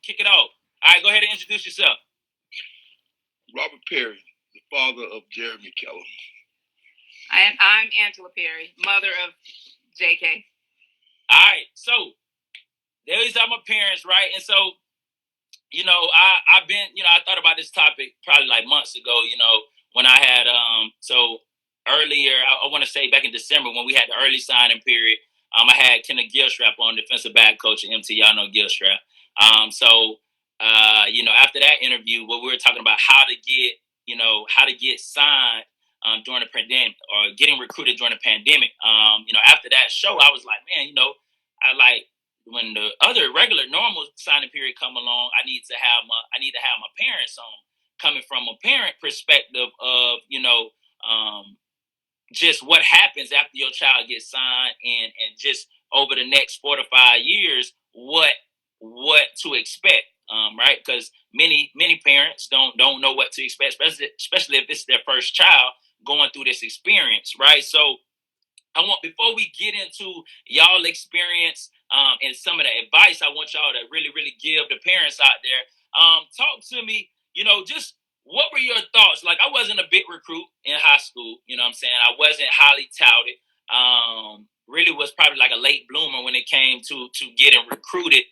kick it off. All right, go ahead and introduce yourself. Robert Perry, the father of Jeremy Kellem. I'm Angela Perry, mother of JK. All right, so these are my parents, right? And so, I've been, I thought about this topic probably like months ago, when I had, so earlier, I want to say back in December when we had the early signing period, I had Kenneth Gilstrap on, defensive back coach at MT. Y'all know Gilstrap. After that interview, where we were talking about how to get signed during the pandemic or getting recruited during the pandemic. After that show, I was like, man, I like when the other regular normal signing period come along. I need to have my parents on, coming from a parent perspective of just what happens after your child gets signed, and just over the next 4 to 5 years, what to expect, right? Because many parents don't know what to expect, especially if it's their first child going through this experience, right? So before we get into y'all experience and some of the advice, I want y'all to really, really give the parents out there. Talk to me, just what were your thoughts? Like, I wasn't a big recruit in high school, you know what I'm saying? I wasn't highly touted. Really was probably like a late bloomer when it came to getting recruited.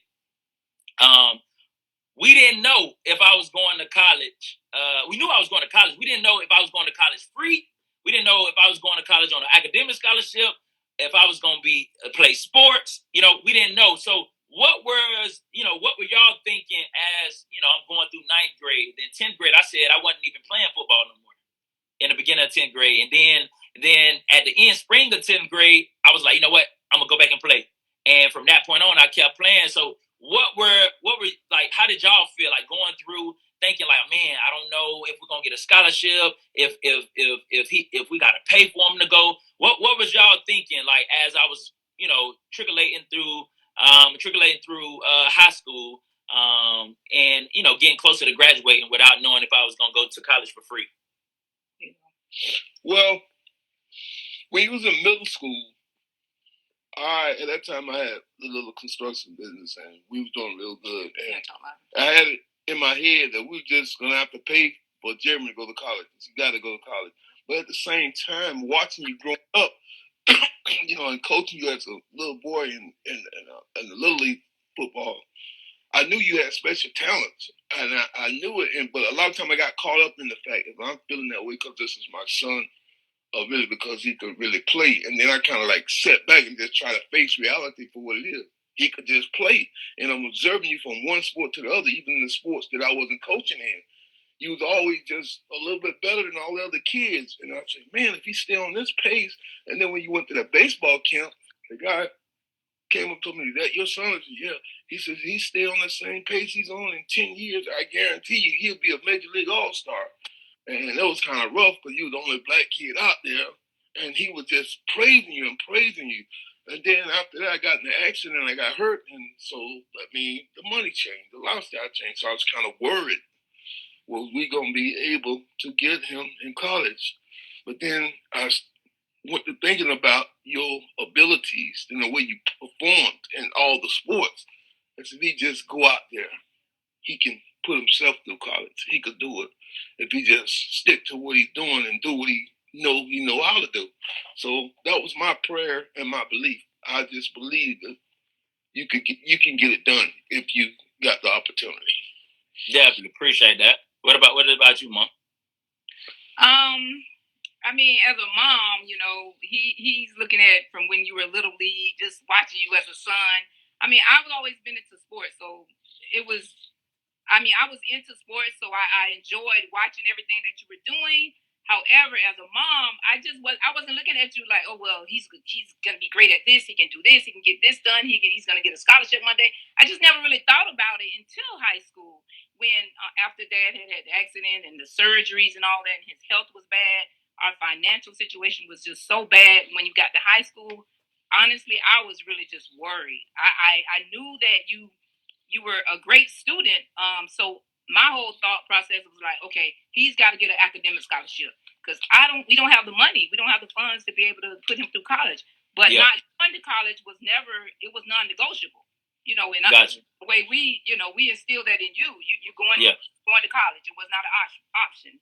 We didn't know if I was going to college. We knew I was going to college. We didn't know if I was going to college free. We didn't know if I was going to college on an academic scholarship, if I was going to play sports. We didn't know. So what were y'all thinking as, I'm going through 9th grade, then 10th grade, I said I wasn't even playing football no more in the beginning of 10th grade. And then at the spring of 10th grade, I was like, you know what? I'm going to go back and play. And from that point on, I kept playing. So what were like, how did y'all feel like going through thinking like, man, I don't know if we're going to get a scholarship, if we got to pay for him to go. What was y'all thinking like as I was, trickulating through high school, and getting closer to graduating without knowing if I was going to go to college for free? Well, when you was in middle school, at that time I had a little construction business and we was doing real good. And I had it in my head that we were just gonna have to pay for Jeremy to go to college. You got to go to college. But at the same time, watching you grow up, and coaching you as a little boy in the little league football, I knew you had special talents, and I knew it. But a lot of time I got caught up in the fact that I'm feeling that way because this is my son, or really because he could really play. And then I kind of like sat back and just try to face reality for what it is. He could just play, and I'm observing you from one sport to the other, even in the sports that I wasn't coaching in. You was always just a little bit better than all the other kids. And I said, man, if he stay on this pace, and then when you went to the baseball camp, the guy came up to me, that your son? I said, yeah. He says, he stay on the same pace he's on in 10 years, I guarantee you, he'll be a Major League All-Star. And it was kind of rough because you were the only black kid out there. And he was just praising you. And then after that, I got in an accident and I got hurt. And so, the money changed, the lifestyle changed. So I was kind of worried. Was we going to be able to get him in college? But then I went to thinking about your abilities and the way you performed in all the sports. I said, if he just go out there, he can put himself through college. He could do it if he just stick to what he's doing and do what he know how to do. So that was my prayer and my belief. I just believe that you can get it done if you got the opportunity. Definitely appreciate that. What about you, Mom? As a mom, he's looking at from when you were little league, just watching you as a son. I've always been into sports, so it was. I was into sports, so I enjoyed watching everything that you were doing. However, as a mom, I wasn't looking at you like, oh well, he's gonna be great at this. He can do this. He can get this done. He's gonna get a scholarship one day. I just never really thought about it until high school, when after Dad had the accident and the surgeries and all that, and his health was bad. Our financial situation was just so bad. When you got to high school, honestly, I was really just worried. I knew that you were a great student. So my whole thought process was like, okay, he's got to get an academic scholarship because we don't have the money. We don't have the funds to be able to put him through college. But not going to college was non-negotiable. And gotcha. way we instilled that in you. You going to college. It was not an option.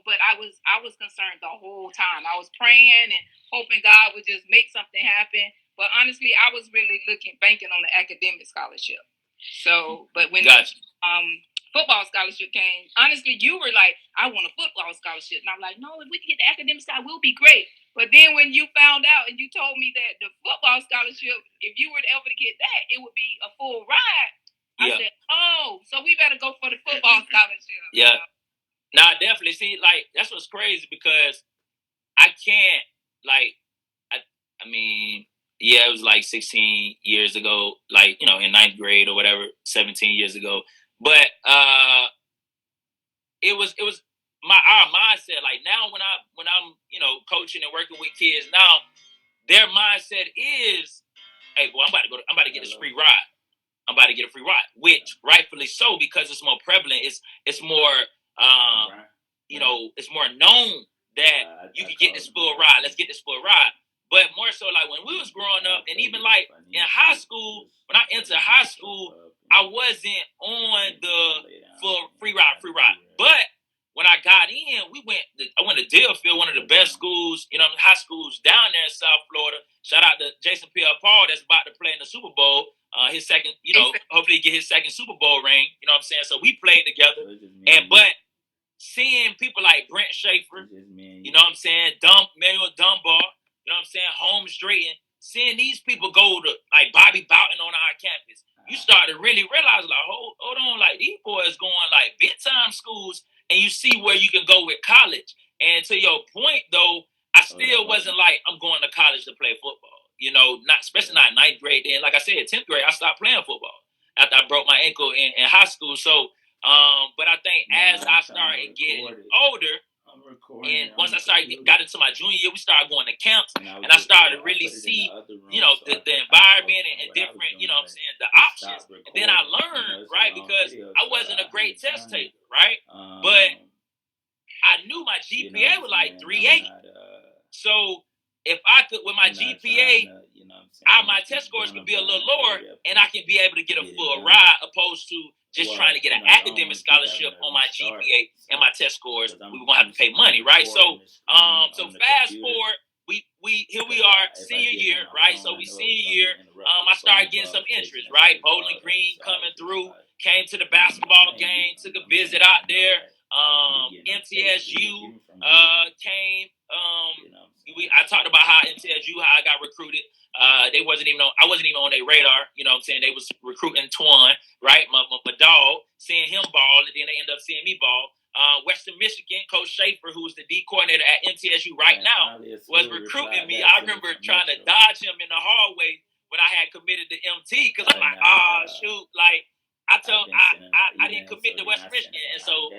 But I was concerned the whole time. I was praying and hoping God would just make something happen. But honestly, I was really banking on the academic scholarship. So, but when football scholarship came, honestly, you were like, I want a football scholarship. And I'm like, no, if we can get the academic scholarship, we'll be great. But then when you found out and you told me that the football scholarship, if you were ever to get that, it would be a full ride. I said, oh, so we better go for the football scholarship. Yeah. Nah, definitely. See, like, that's what's crazy because I can't, like, I mean, yeah, it was like 16 years ago, like, in 9th grade or whatever, 17 years ago. But it was our mindset. Like now when I'm coaching and working with kids now, their mindset is, hey boy, I'm about to get this free ride. I'm about to get a free ride, which rightfully so because it's more prevalent. It's more it's more known that you can get this full ride. Let's get this full ride. But more so like when we was growing up and even like in high school, when I entered high school, I wasn't on the full free ride. But when I got in, I went to Deerfield, one of the best schools, high schools down there in South Florida. Shout out to Jason Pierre-Paul that's about to play in the Super Bowl. His second, hopefully get his second Super Bowl ring. You know what I'm saying? So we played together. But seeing people like Brent Schaefer, you know what I'm saying? Manuel Dunbar, you know what I'm saying? Holmes Drayton, seeing these people go to like Bobby Boughton on our campus, you start to really realize like, hold on, like these boys going like big time schools, and you see where you can go with college. And to your point though, I still wasn't like I'm going to college to play football. Especially not 9th grade. Then, like I said, 10th grade, I stopped playing football after I broke my ankle in high school. So, but I think as I started getting older, and once I got into my junior year, we started going to camps, and I started to really see, the environment and different, what I'm saying, the options. And then I learned, right, because I wasn't a great test taker, right, but I knew my GPA was like 3.8. So if I could, with my GPA, my test scores could be a little lower, and I can be able to get a full ride, opposed to just trying to get an academic scholarship on my GPA and my test scores. We were gonna have to pay money, right? So, fast forward, here we are, senior year, right? So we senior year. I started getting some interest, right? Bowling Green coming through, came to the basketball game, took a visit out there. MTSU came. I talked about how I got recruited. I wasn't even on their radar. You know what I'm saying? They was recruiting Twan, right? My dog, seeing him ball, and then they ended up seeing me ball. Western Michigan, Coach Schaefer, who's the D coordinator at MTSU right now, was recruiting me. I remember trying to dodge him in the hallway when I had committed to MT because I'm like, shoot, like I didn't commit to Western Michigan, and so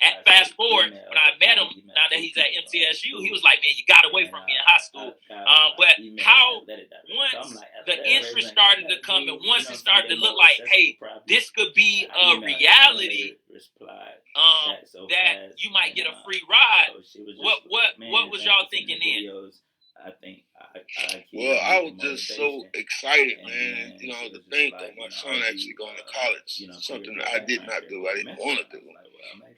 at fast forward when I met him, now that he's at MTSU, he was like, man, you got away from me in high school. But how once the interest started to come, and once it started to look like, hey, this could be a reality, that you might get a free ride. What was y'all thinking then? I was just so excited, man. To think of my son actually going to college, something that I did not do. I didn't want to do.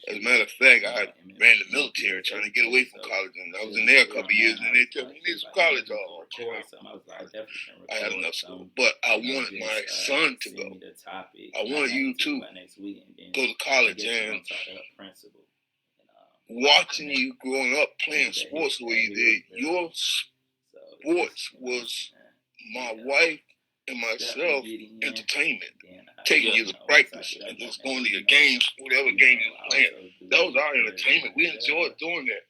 As a matter of fact, I ran the military trying to get away from college, and I was in there a couple of years, and they told me, you need some college. I had enough school, but I wanted my son to go. I wanted you to go to college, and watching you growing up playing sports the way you did, your sports was my wife and myself entertainment. Taking you to practice and just going to your games, whatever game you were playing. That was our entertainment. We enjoyed doing that.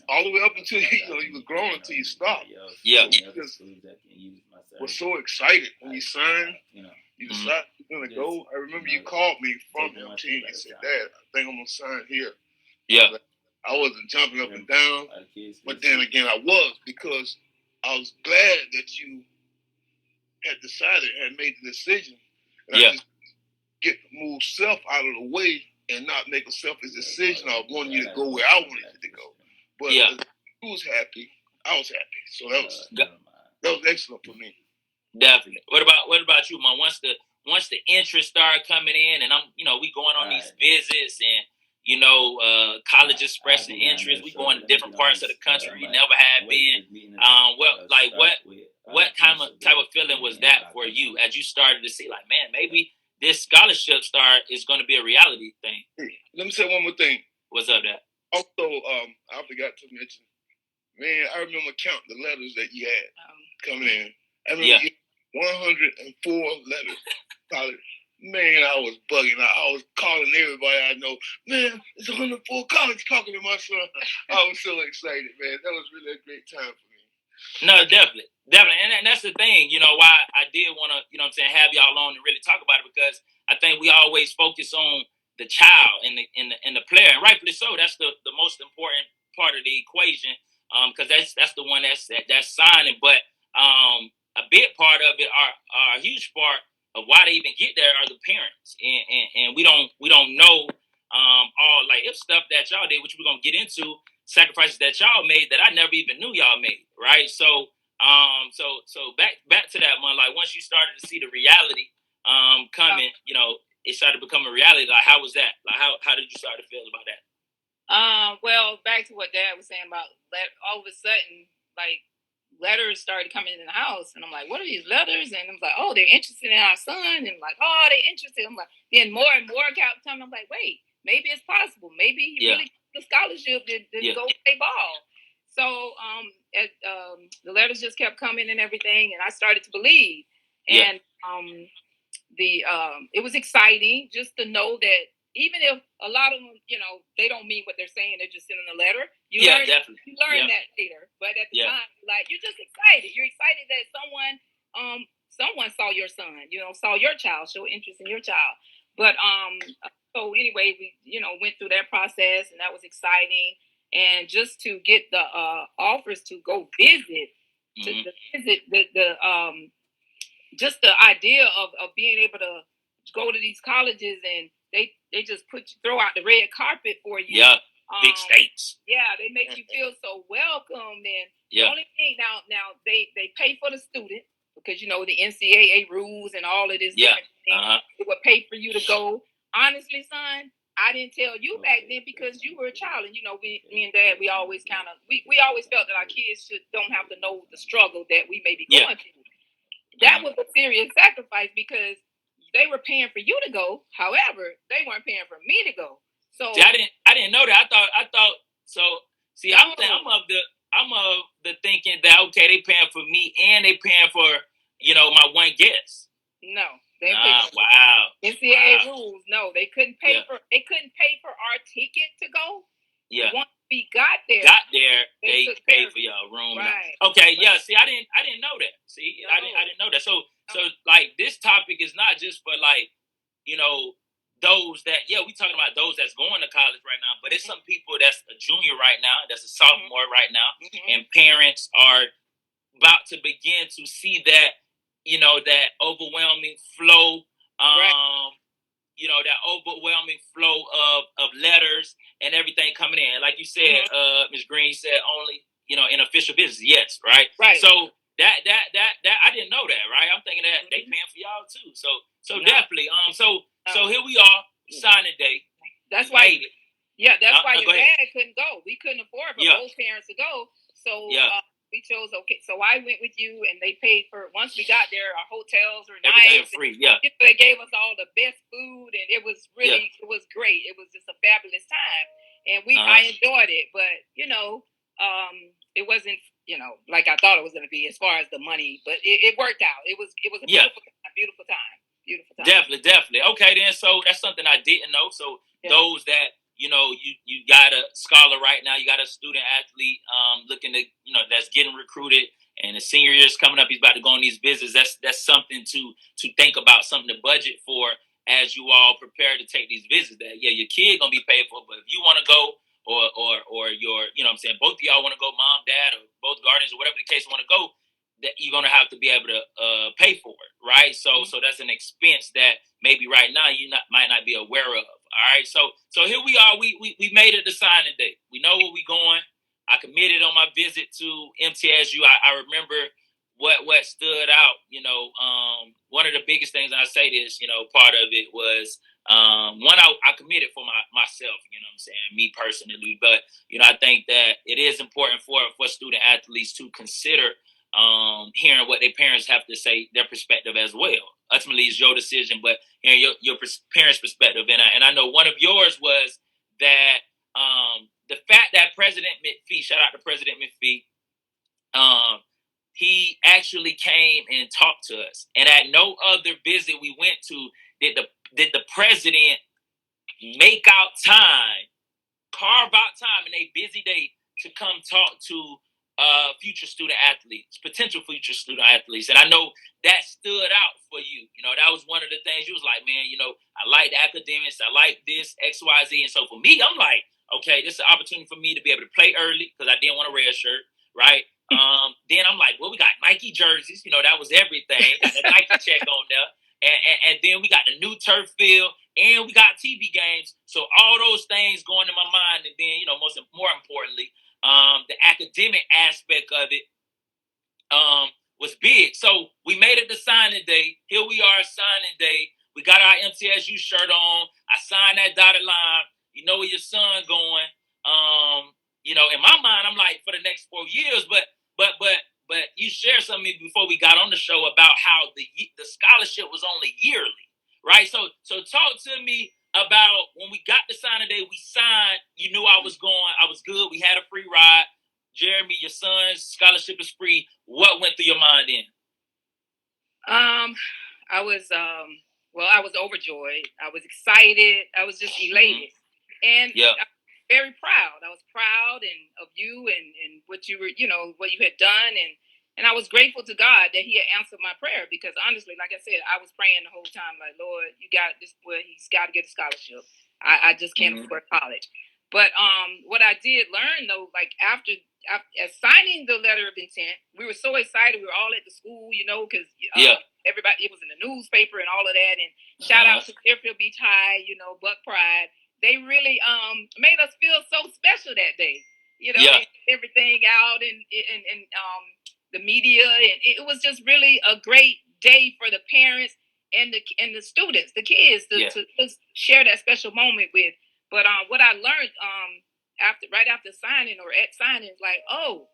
All the way up until you were grown until you stopped. Yeah. You just were so excited when you signed. You decided you're going to go. I remember you called me from MT and you said, Dad, I think I'm going to sign here. Yeah. I wasn't jumping up and down, but then again I was, because I was glad that you had decided, had made the decision. And I just get move self out of the way and not make a selfish decision. I wanted you to go where I wanted you to go. But who was happy? I was happy. So that was excellent for me. Definitely. What about you, man? Once once the interest started coming in, and we going on these visits, and college expressing interest. We going to different parts of the country we never had been. What type of feeling was that for you as you started to see, like, man, maybe this scholarship is going to be a reality thing? Let me say one more thing. What's up, Dad? Also, I forgot to mention, man, I remember counting the letters that you had coming in. I remember 104 letters. College. Man, I was bugging. I was calling everybody I know. Man, it's 104 college talking to my son. I was so excited, man. That was really a great time for me. No, definitely. And that's the thing, why I did want to, have y'all on and really talk about it, because I think we always focus on the child and the player, and rightfully so. That's the most important part of the equation, because that's the one that's signing. But a big part of it, a huge part of why they even get there, are the parents, and we don't know all, like, if stuff that y'all did, which we're gonna get into, sacrifices that y'all made that I never even knew y'all made, right? So back to that one. Like, once you started to see the reality coming, it started to become a reality. Like, how was that? Like, how did you start to feel about that? Well, back to what Dad was saying about that. All of a sudden, like, letters started coming in the house, and I'm like, what are these letters? And I'm like, oh, they're interested in our son, and like, oh, they're interested. I'm like, then more and more kept coming. I'm like, wait, maybe it's possible. Maybe he really got the scholarship to go play ball. So the letters just kept coming and everything, and I started to believe. And it was exciting just to know that even if a lot of them, they don't mean what they're saying, they're just sending a letter. You learn that later, but at the time, like, you're just excited. You're excited that someone saw your son, saw your child, show interest in your child. But so anyway, we went through that process, and that was exciting. And just to get the offers to go visit, just the idea of being able to go to these colleges, and they just throw out the red carpet for you. Yeah, big states. Yeah, they make you feel so welcome. And the only thing now they pay for the student, because the NCAA rules and all of this different things. They would pay for you to go. Honestly, son, I didn't tell you back then because you were a child, and me and Dad, we always we always felt that our kids don't have to know the struggle that we may be going through. That was a serious sacrifice, because they were paying for you to go. However, they weren't paying for me to go. So see, I didn't know that. I thought so. See, I'm of the thinking that, okay, they paying for me and they paying for my one guest. No, they wow. NCAA rules. No, they couldn't pay for our ticket to go. Yeah. Once we got there, they paid for y'all room. Right. Okay. Yeah. See, I didn't know that. See, no. I didn't know that. So like, this topic is not just for, like, those that, we talking about those that's going to college right now, but it's some people that's a junior right now, that's a sophomore right now, and parents are about to begin to see that, that overwhelming flow, that overwhelming flow of letters and everything coming in. Like you said, Ms. Green said only, in official business. Yes, right? Right. So that I didn't know that, right? I'm thinking that they paying for y'all too. So definitely. So here we are, signing day. That's why. That's why your dad couldn't go. We couldn't afford for both parents to go. So we chose, so I went with you, and they paid for, once we got there, our hotels were nice. Free, They gave us all the best food, and it was really, it was great. It was just a fabulous time. And I enjoyed it, but, it wasn't, like I thought it was going to be as far as the money, but it worked out. It was a beautiful time. Definitely. Okay, then. So that's something I didn't know. So those that, you got a scholar right now, you got a student athlete looking to, that's getting recruited, and the senior year is coming up, he's about to go on these visits. That's something to think about, something to budget for as you all prepare to take these visits. That your kid gonna be paid for, but if you want to go, or your, both of y'all want to go, mom, dad, or both guardians, or whatever the case want to go, that you're gonna have to be able to pay for it, right? So that's an expense that maybe right now you might not be aware of. All right, so here we are. We made it to signing day. We know where we going. I committed on my visit to MTSU. I remember what stood out, one of the biggest things, and I say this, part of it was one, I committed for myself, what I'm saying, me personally. But, I think that it is important for student athletes to consider hearing what their parents have to say, their perspective as well. Ultimately, it's your decision, but hearing your parents' perspective. And I know one of yours was that the fact that President McPhee, shout out to President McPhee, he actually came and talked to us. And at no other visit we went to did the president carve out time in a busy day to come talk to potential future student athletes. And I know that stood out for you. That was one of the things you was like, man, I like the academics. I like this, X, Y, Z. And so for me, I'm like, okay, this is an opportunity for me to be able to play early because I didn't want a red shirt, right? Then I'm like, well, we got Nike jerseys. That was everything. Got the Nike check on there. And then we got the new turf field and we got TV games. So all those things going in my mind. And then, more importantly, the academic aspect of it was big. So we made it to signing day. Here we are, signing day. We got our MTSU shirt on. I signed that dotted line. You know where your son going. In my mind, I'm like, for the next 4 years, but you shared something before we got on the show about how the scholarship was only yearly, right? So talk to me about when we got the signing day, we signed, you knew I was going, I was good, we had a free ride. Jeremy, your son's scholarship is free. What went through your mind then? I was overjoyed. I was excited. I was just elated. And I was very proud. I was proud of you and what you were, what you had done. And I was grateful to God that he had answered my prayer because honestly, like I said, I was praying the whole time, like, Lord, you got this boy, he's got to get a scholarship. I just can't afford college. But what I did learn though, like after signing the letter of intent, we were so excited. We were all at the school, because everybody, it was in the newspaper and all of that. And shout out to Fairfield Beach High, Buck Pride. They really made us feel so special that day. Everything out and the media, and it was just really a great day for the parents and the students, the kids, to share that special moment with. But what I learned right after signing or at signing is like, oh,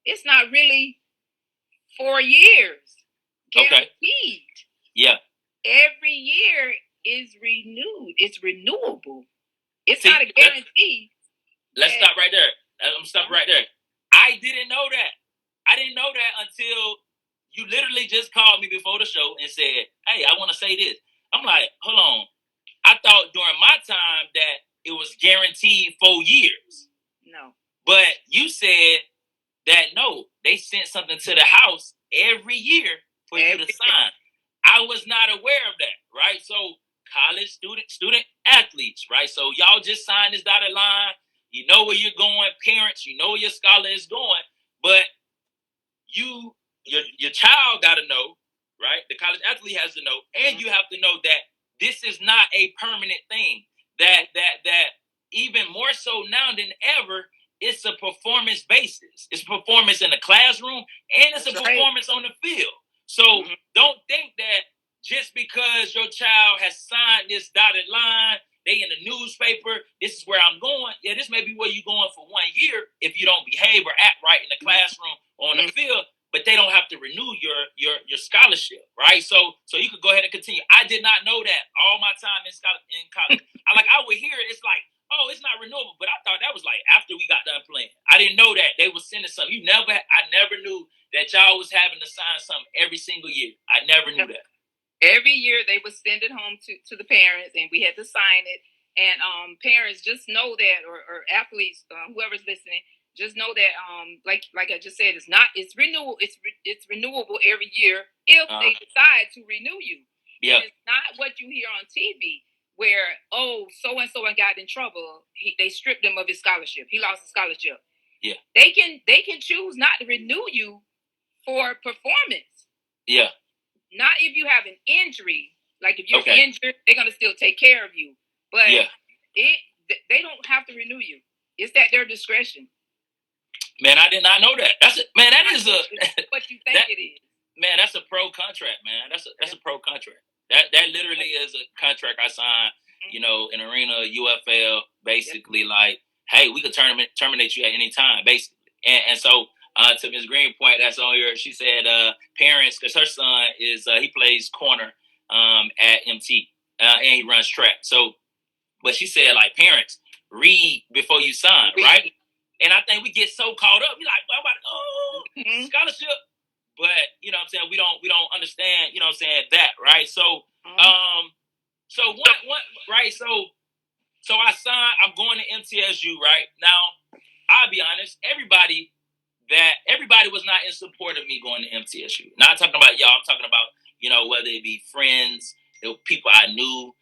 it's not really 4 years guaranteed. Okay. Yeah. Every year is renewed. It's renewable. It's not a guarantee. Let's stop right there. I'm stop right there. I didn't know that. I didn't know that until you literally just called me before the show and said, hey, I want to say this. I'm like, hold on. I thought during my time that it was guaranteed 4 years. No. But you said that no, they sent something to the house every year for you to sign. I was not aware of that, right? So college student athletes, right? So y'all just signed this dotted line. You know where you're going. Parents, you know where your scholar is going. But your child got to know, right? The college athlete has to know. And you have to know that this is not a permanent thing. That even more so now than ever, it's a performance basis. It's performance in the classroom and it's a performance on the field. So don't think that just because your child has signed this dotted line, they in the newspaper, this is where I'm going. Yeah, this may be where you're going for 1 year if you don't behave or act right in the classroom or on the field. But they don't have to renew your scholarship, right? So you could go ahead and continue. I did not know that all my time in college. I would hear it. It's like, oh, it's not renewable. But I thought that was like after we got done playing. I didn't know that they were sending something. I never knew that y'all was having to sign something every single year. I never knew that. Every year they would send it home to the parents, and we had to sign it. And parents just know that, or athletes, whoever's listening. Just know that, like I just said, it's renewable. It's renewable every year if they decide to renew you. Yeah. And it's not what you hear on TV, where so and so got in trouble. They stripped him of his scholarship. He lost his scholarship. Yeah. They can choose not to renew you for performance. Yeah. Not if you have an injury. Like if you're injured, they're gonna still take care of you. But they don't have to renew you. It's at their discretion. Man, I did not know that. That's it. Man, that is what you think it is. Man, that's a pro contract, man. That's a pro contract. That literally is a contract I signed. You know, in arena UFL, basically like, hey, we could terminate you at any time, basically. And so to Ms. Green point, that's on here. She said parents, because her son is he plays corner at MT and he runs track. So, but she said like parents read before you sign, right? And I think we get so caught up. We like, scholarship. But you know what I'm saying, we don't understand, you know what I'm saying, that, right? So so what right, so I signed, I'm going to MTSU, right? Now, I'll be honest, everybody was not in support of me going to MTSU. Not talking about y'all, I'm talking about, you know, whether it be friends, people I knew.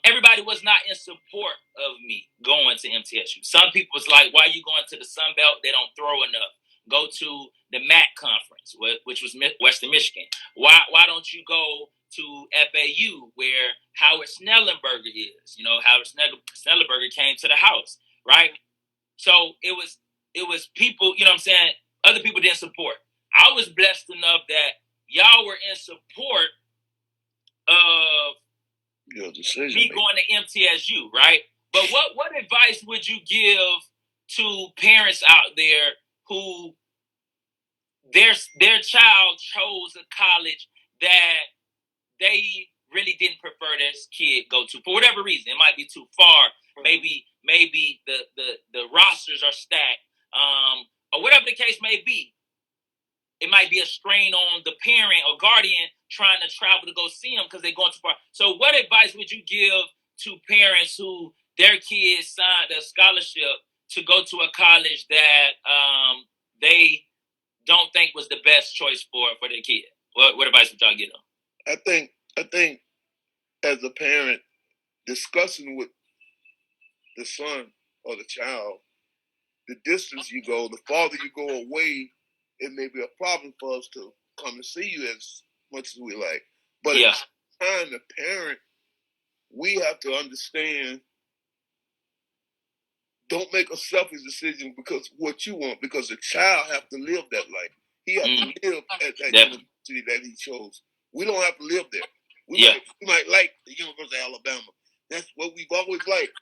Everybody was not in support of me going to MTSU. Some people was like, why are you going to the Sun Belt? They don't throw enough. Go to the MAC conference, which was Western Michigan. Why don't you go to FAU where Howard Snellenberger is? You know, Howard Snellenberger came to the house, right? So it was people, you know what I'm saying, other people didn't support. I was blessed enough that y'all were in support of your decision me going to MTSU, right? But what advice would you give to parents out there who their child chose a college that they really didn't prefer their kid go to for whatever reason? It might be too far. Maybe the rosters are stacked, or whatever the case may be. It might be a strain on the parent or guardian trying to travel to go see them because they're going too far. So what advice would you give to parents who their kids signed a scholarship to go to a college that they don't think was the best choice for their kid? What advice would y'all give them? I think as a parent, discussing with the son or the child, the distance you go, the farther you go away, it may be a problem for us to come to see you as much as we like. But at the time, the parent, we have to understand, don't make a selfish decision because what you want, because the child have to live that life. He has to live at that university that he chose. We don't have to live there. We might like the University of Alabama. That's what we've always liked.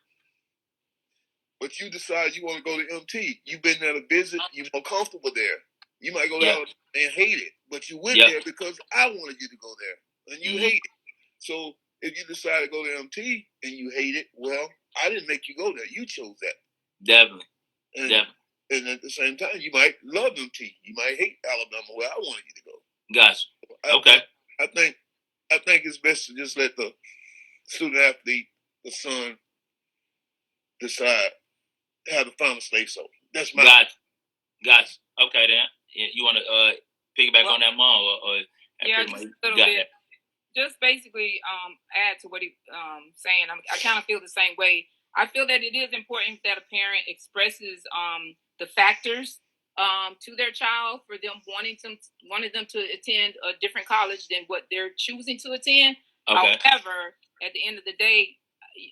But you decide you want to go to MT. You've been there to visit. You're more comfortable there. You might go there and hate it. But you went there because I wanted you to go there. And you hate it. So if you decide to go to MT and you hate it, well, I didn't make you go there. You chose that. Definitely. And at the same time, you might love MT. You might hate Alabama where I wanted you to go. Gotcha. Okay. I think it's best to just let the student athlete, the son, decide how the final say so. That's my Gotcha. Okay then. You want to piggyback on that, Mom, or just a little bit. Just basically add to what he's saying. I kind of feel the same way. I feel that it is important that a parent expresses the factors to their child for them wanting them to attend a different college than what they're choosing to attend. Okay. However, at the end of the day,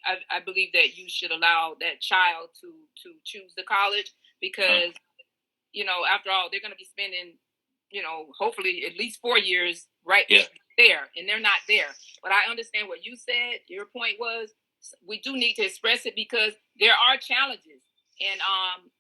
I believe that you should allow that child to choose the college because, you know, after all, they're going to be spending, you know, hopefully at least 4 years there, and they're not there. But I understand what you said. Your point was we do need to express it because there are challenges. And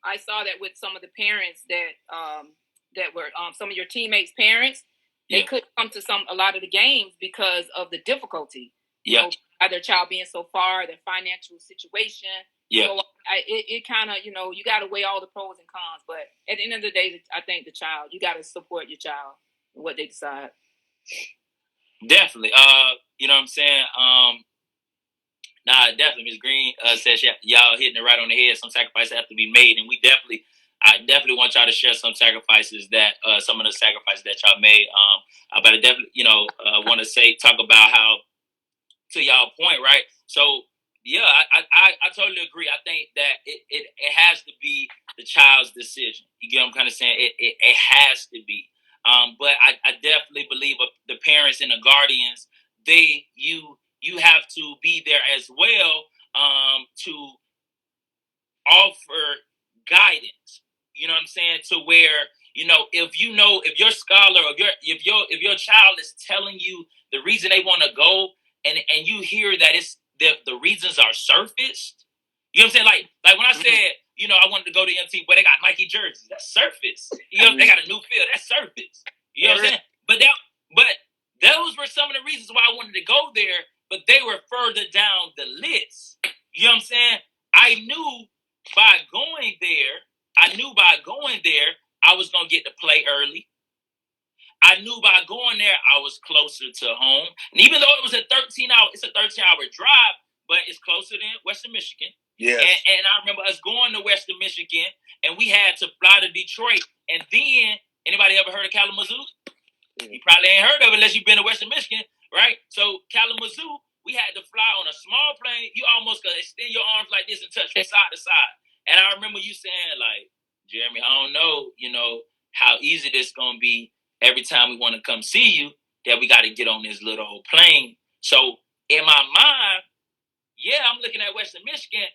I saw that with some of the parents that were some of your teammates' parents. They couldn't come to a lot of the games because of the difficulty. You know, their child being so far, their financial situation. So it kind of, you know, you got to weigh all the pros and cons. But at the end of the day, I think you got to support your child and what they decide. Definitely. You know what I'm saying? Definitely. Ms. Green says y'all hitting it right on the head. Some sacrifices have to be made, and I definitely want y'all to share some sacrifices that some of the sacrifices that y'all made. But I definitely, you know, want to talk about how, to y'all point, right? So I totally agree. I think that it has to be the child's decision. You get what I'm kind of saying? It has to be. But I definitely believe the parents and the guardians, you have to be there as well to offer guidance. You know what I'm saying? To where, if your scholar or if your child is telling you the reason they want to go, and you hear that it's the reasons are surfaced. You know what I'm saying? Like when I said, I wanted to go to MT, but they got Nike jerseys. That's surface. They got a new field. That's surface. You know what I'm saying? But those were some of the reasons why I wanted to go there, but they were further down the list. You know what I'm saying? I knew by going there, I was gonna get to play early. I knew by going there, I was closer to home. And even though it was a 13-hour drive, but it's closer than Western Michigan. Yes. And I remember us going to Western Michigan, and we had to fly to Detroit. And then, anybody ever heard of Kalamazoo? You probably ain't heard of it unless you've been to Western Michigan, right? So Kalamazoo, we had to fly on a small plane. You almost could extend your arms like this and touch from side to side. And I remember you saying, like, Jeremy, I don't know, how easy this gonna be every time we want to come see you, that we got to get on this little old plane. So in my mind, yeah, I'm looking at Western Michigan,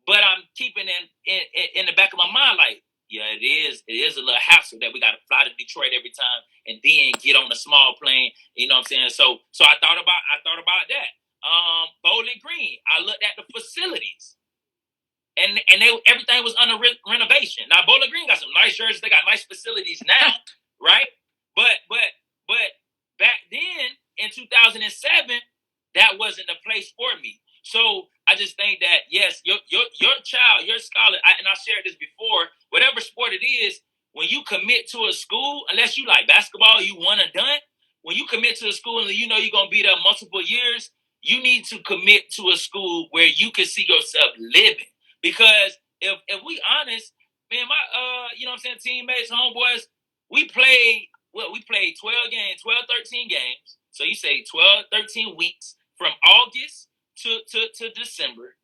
but I'm keeping in the back of my mind, like, yeah, it is a little hassle that we got to fly to Detroit every time and then get on a small plane. You know what I'm saying? So I thought about that. Bowling Green, I looked at the facilities, and everything was under renovation. Now Bowling Green got some nice jerseys. They got nice facilities now, right? But back then in 2007, that wasn't the place for me. So I just think that, yes, your child, your scholar, and I shared this before, whatever sport it is, when you commit to a school, unless you like basketball, you one and done, when you commit to a school and you know you're going to be there multiple years, you need to commit to a school where you can see yourself living. Because if we honest, man, my, you know what I'm saying, teammates, homeboys, we played 13 games. So you say 12, 13 weeks from August to December.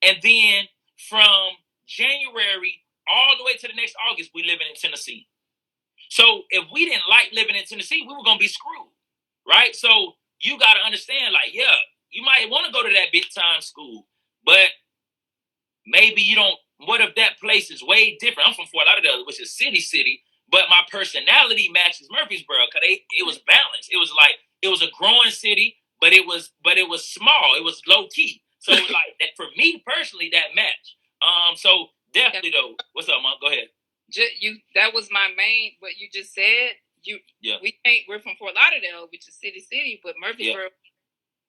And then from January all the way to the next August, we living in Tennessee. So if we didn't like living in Tennessee, we were going to be screwed, right? So you got to understand, like, yeah, you might want to go to that big time school, but maybe you don't. What if that place is way different? I'm from Fort Lauderdale, which is city, but my personality matches Murfreesboro because it was balanced. It was like it was a growing city, but it was small. It was low key. So like that, for me personally, that match. So definitely though. What's up, Mom? Go ahead. That was my main. What you just said. We're from Fort Lauderdale, which is city, but Murfreesboro,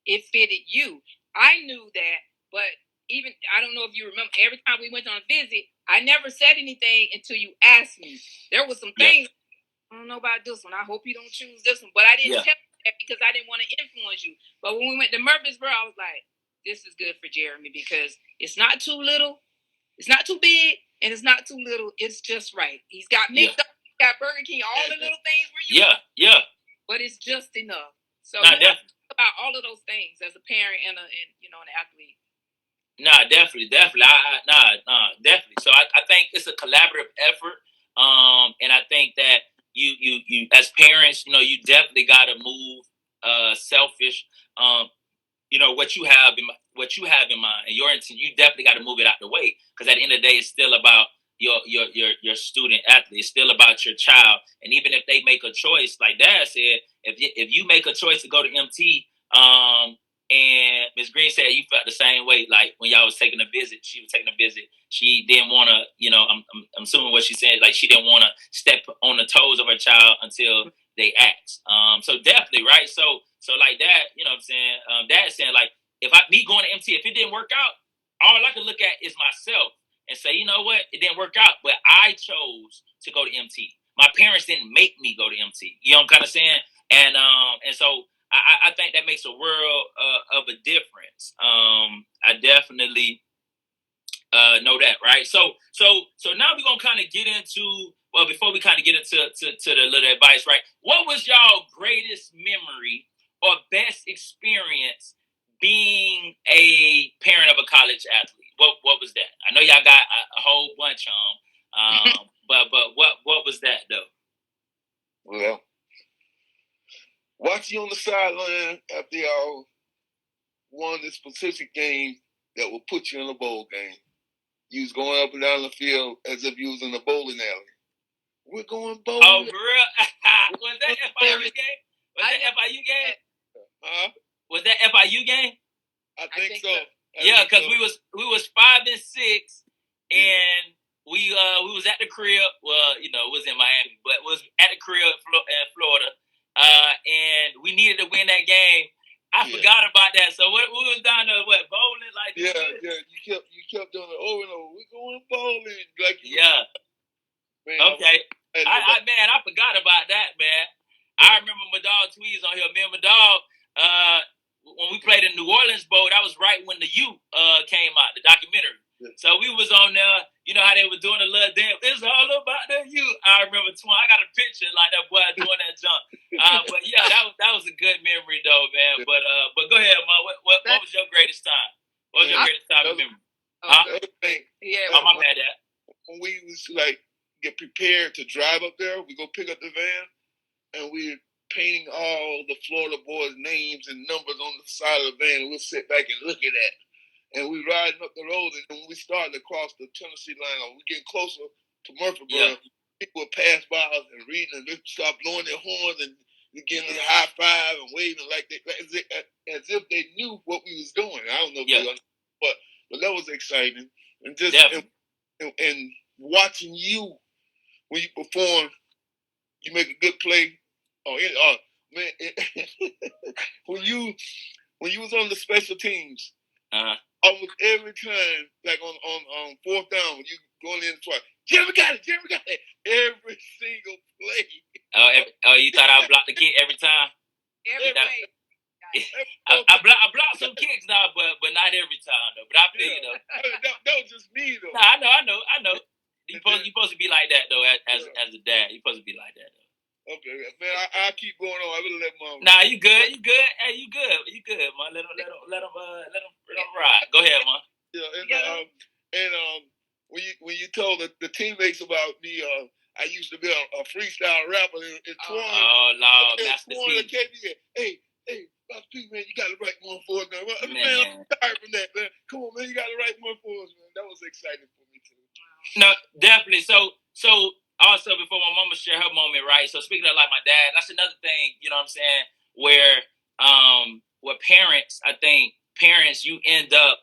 it fitted you. I knew that, but even I don't know if you remember. Every time we went on a visit, I never said anything until you asked me. There was some things I don't know about this one. I hope you don't choose this one, but I didn't tell you that because I didn't want to influence you. But when we went to Murfreesboro, I was like, "This is good for Jeremy because it's not too little, it's not too big, and it's not too little. It's just right. He's got McDonald's, he's got Burger King, all the little things for you. Yeah. But it's just enough. So about all of those things as a parent and an athlete. Nah, definitely. Definitely. So I think it's a collaborative effort. And I think that you as parents, you definitely got to move selfish. What you have in mind and your intent, you definitely got to move it out the way because at the end of the day, it's still about your student athlete. It's still about your child. And even if they make a choice, like Dad said, if you make a choice to go to MT, and Ms. Green said you felt the same way, like when y'all was taking a visit, she was taking a visit. She didn't want to, I'm assuming what she said, like she didn't want to step on the toes of her child until they asked. So definitely, right? So like that, you know what I'm saying? Dad's saying like, me going to MT, if it didn't work out, all I can look at is myself and say, you know what? It didn't work out, but I chose to go to MT. My parents didn't make me go to MT. You know what I'm kind of saying? And so I think that makes a world of a difference. I definitely know that, right? So now we're gonna kind of get into, well, before we kind of get into the little advice, right? What was y'all greatest memory or best experience being a parent of a college athlete? What was that? I know y'all got a whole bunch on, but what was that though? Well, watching you on the sideline after y'all won this specific game that will put you in a bowl game. You was going up and down the field as if you was in a bowling alley. we're going Oh, bowling. for real? Was that FIU game? Was that FIU game? Huh? Was that FIU game? I think so. Yeah, because we was 5 and 6, and we was at the crib. Well, it was in Miami, but was at the crib in Florida, and we needed to win that game. I forgot about that. So we was down there bowling like yeah. You kept doing it over and over. We're going bowling like Man, okay. I forgot about that, man. I remember my dog Tweez on here. Me and my dog, when we played in New Orleans Bowl, that was right when the U came out, the documentary. Yeah. So we was on there. You know how they were doing a little dance. It's all about the U. I remember I got a picture like that boy doing that jump. But yeah, that was a good memory though, man. But go ahead, man. What was your greatest time? What was your greatest time in memory? My bad, Dad. When we was get prepared to drive up there, we go pick up the van, and we're painting all the Florida boys' names and numbers on the side of the van, and we'll sit back and look at that. And we riding up the road, and when we started across the Tennessee line, or we getting closer to Murfreesboro, people would pass by us and reading, and they start blowing their horns and getting a high five and waving as if they knew what we was doing. I don't know if they understood, but that was exciting. And just and watching you when you perform, you make a good play. Man, when you was on the special teams, almost every time, like on fourth down, when you going in twice, Jeremy got it. Every single play. You thought I blocked the kick every time? Every play. I blocked some kicks now, but not every time though. But I feel you though. That was just me though. Nah, I know. You supposed to be like that though, as a dad. You supposed to be like that though. Okay, man. I keep going on. I will let Mom. Nah, you good. Hey, you good, man. Let them ride. Go ahead, man. Yeah, when you told the teammates about me, I used to be a freestyle rapper in Twan. Oh Lord, Master P. Hey, Master P, man, you got to write one for us, man. Man, I'm tired from that, man. Come on, man, you got to write one for us, man. That was exciting for me too. No, definitely. So also before my mama share her moment, right? So speaking of like my dad, that's another thing, you know what I'm saying, where parents, I think parents, you end up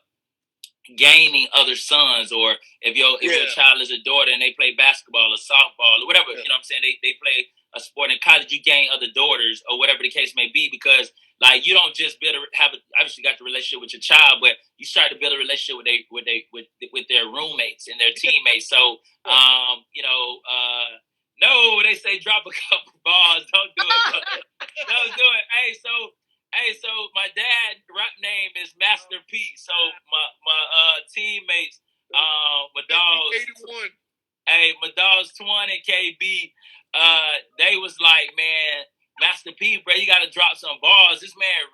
gaining other sons, or if your child is a daughter and they play basketball or softball or whatever, you know what I'm saying, they play a sport in college, you gain other daughters or whatever the case may be, because like you don't just obviously got the relationship with your child, but you start to build a relationship with their roommates and their teammates. So no, they say drop a couple balls, don't do it. Don't do it. Hey, so my dad rap name is Master P. So my teammates, my dogs, 81. Hey, my dogs Twan and KB, they was like, man, Master P, bro, you gotta drop some balls. This man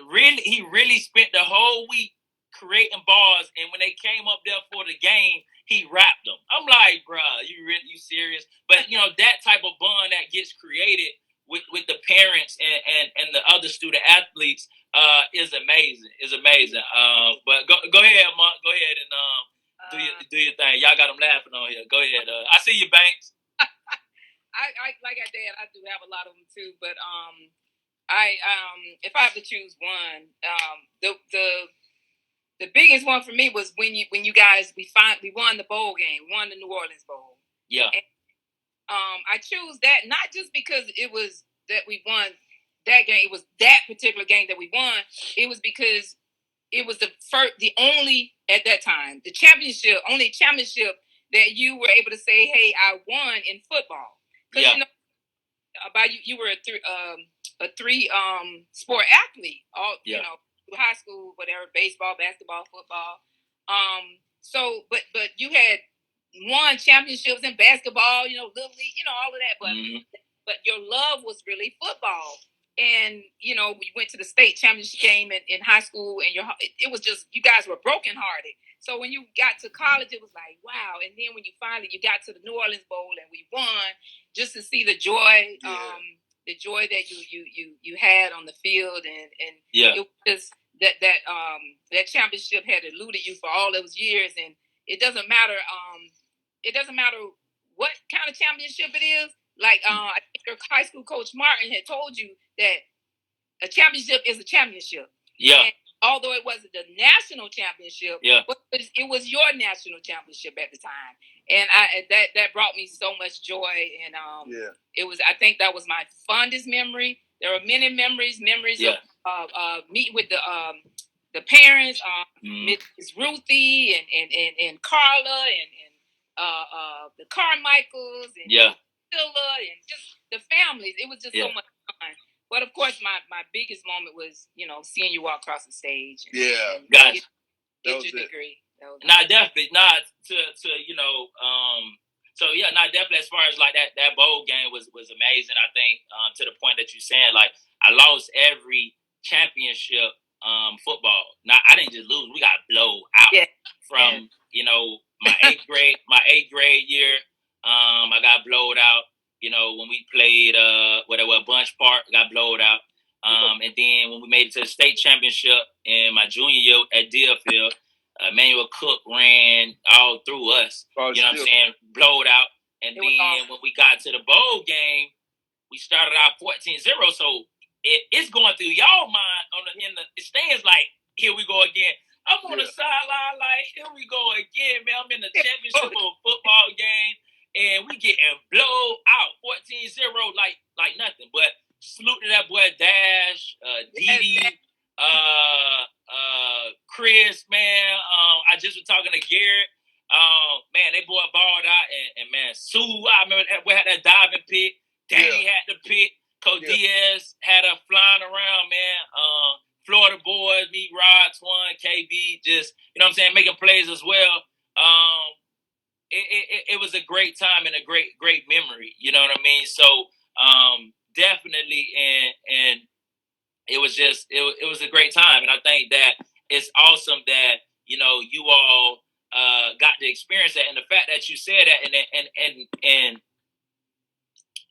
really spent the whole week creating balls, and when they came up there for the game, he rapped them. I'm like, bro, you serious? But that type of bond that gets created with the parents and the other student athletes is amazing. But go ahead, Mark. Go ahead and do your thing. Y'all got them laughing on here. Go ahead. I see you, Banks. I like I said, I do have a lot of them too. But if I have to choose one, the biggest one for me was when you guys we won the bowl game, won the New Orleans Bowl. Yeah. And, I choose that not just because it was that we won that game. It was that particular game that we won. It was because it was the only at that time only championship that you were able to say, "Hey, I won in football." Because you were a three sport athlete. High school, whatever, baseball, basketball, football. So, but you had won championships in basketball, little league, all of that. But your love was really football. And, we went to the state championship game in high school, and it was just, you guys were brokenhearted. So when you got to college, it was like, wow. And then when you got to the New Orleans Bowl and we won, just to see the joy, the joy that you had on the field, and it was just that championship had eluded you for all those years. And it doesn't matter what kind of championship it is. Like I think your high school coach Martin had told you that a championship is a championship. Yeah. And although it wasn't the national championship, but it was your national championship at the time, and that brought me so much joy. And it was, I think that was my fondest memory. There were many memories of meeting with the parents, Miss Ruthie and Carla and the Carmichaels and Priscilla and just the families. It was just so much fun. But of course, my biggest moment was, seeing you walk across the stage. And gotcha. Get your degree. Definitely. Definitely. As far as like that bowl game was amazing. I think to the point that you're saying, like, I lost every championship football. Now I didn't just lose; we got blown out from my eighth grade year. I got blowed out. When we played Bunch Park, got blowed out. And then when we made it to the state championship in my junior year at Deerfield, Emmanuel Cook ran all through us. You know what I'm saying? Blowed out. And then when we got to the bowl game, we started out 14-0. So it's going through y'all mind in the stands like, here we go again. I'm on the sideline like, here we go again, man. I'm in the championship of a football game, and we getting blown out 14-0 like nothing. But salute to that boy Dash, Dee, Chris, man. I just was talking to Garrett. Man, they boy balled out, and man, Sue, I remember we had that diving pick. Danny had the pick. Coach Diaz had her flying around, man. Florida boys, me, Rod, Twan, KB, just, making plays as well. It was a great time and a great memory. You know what I mean? So definitely, and it was a great time. And I think that it's awesome that you all got to experience that, and the fact that you said that,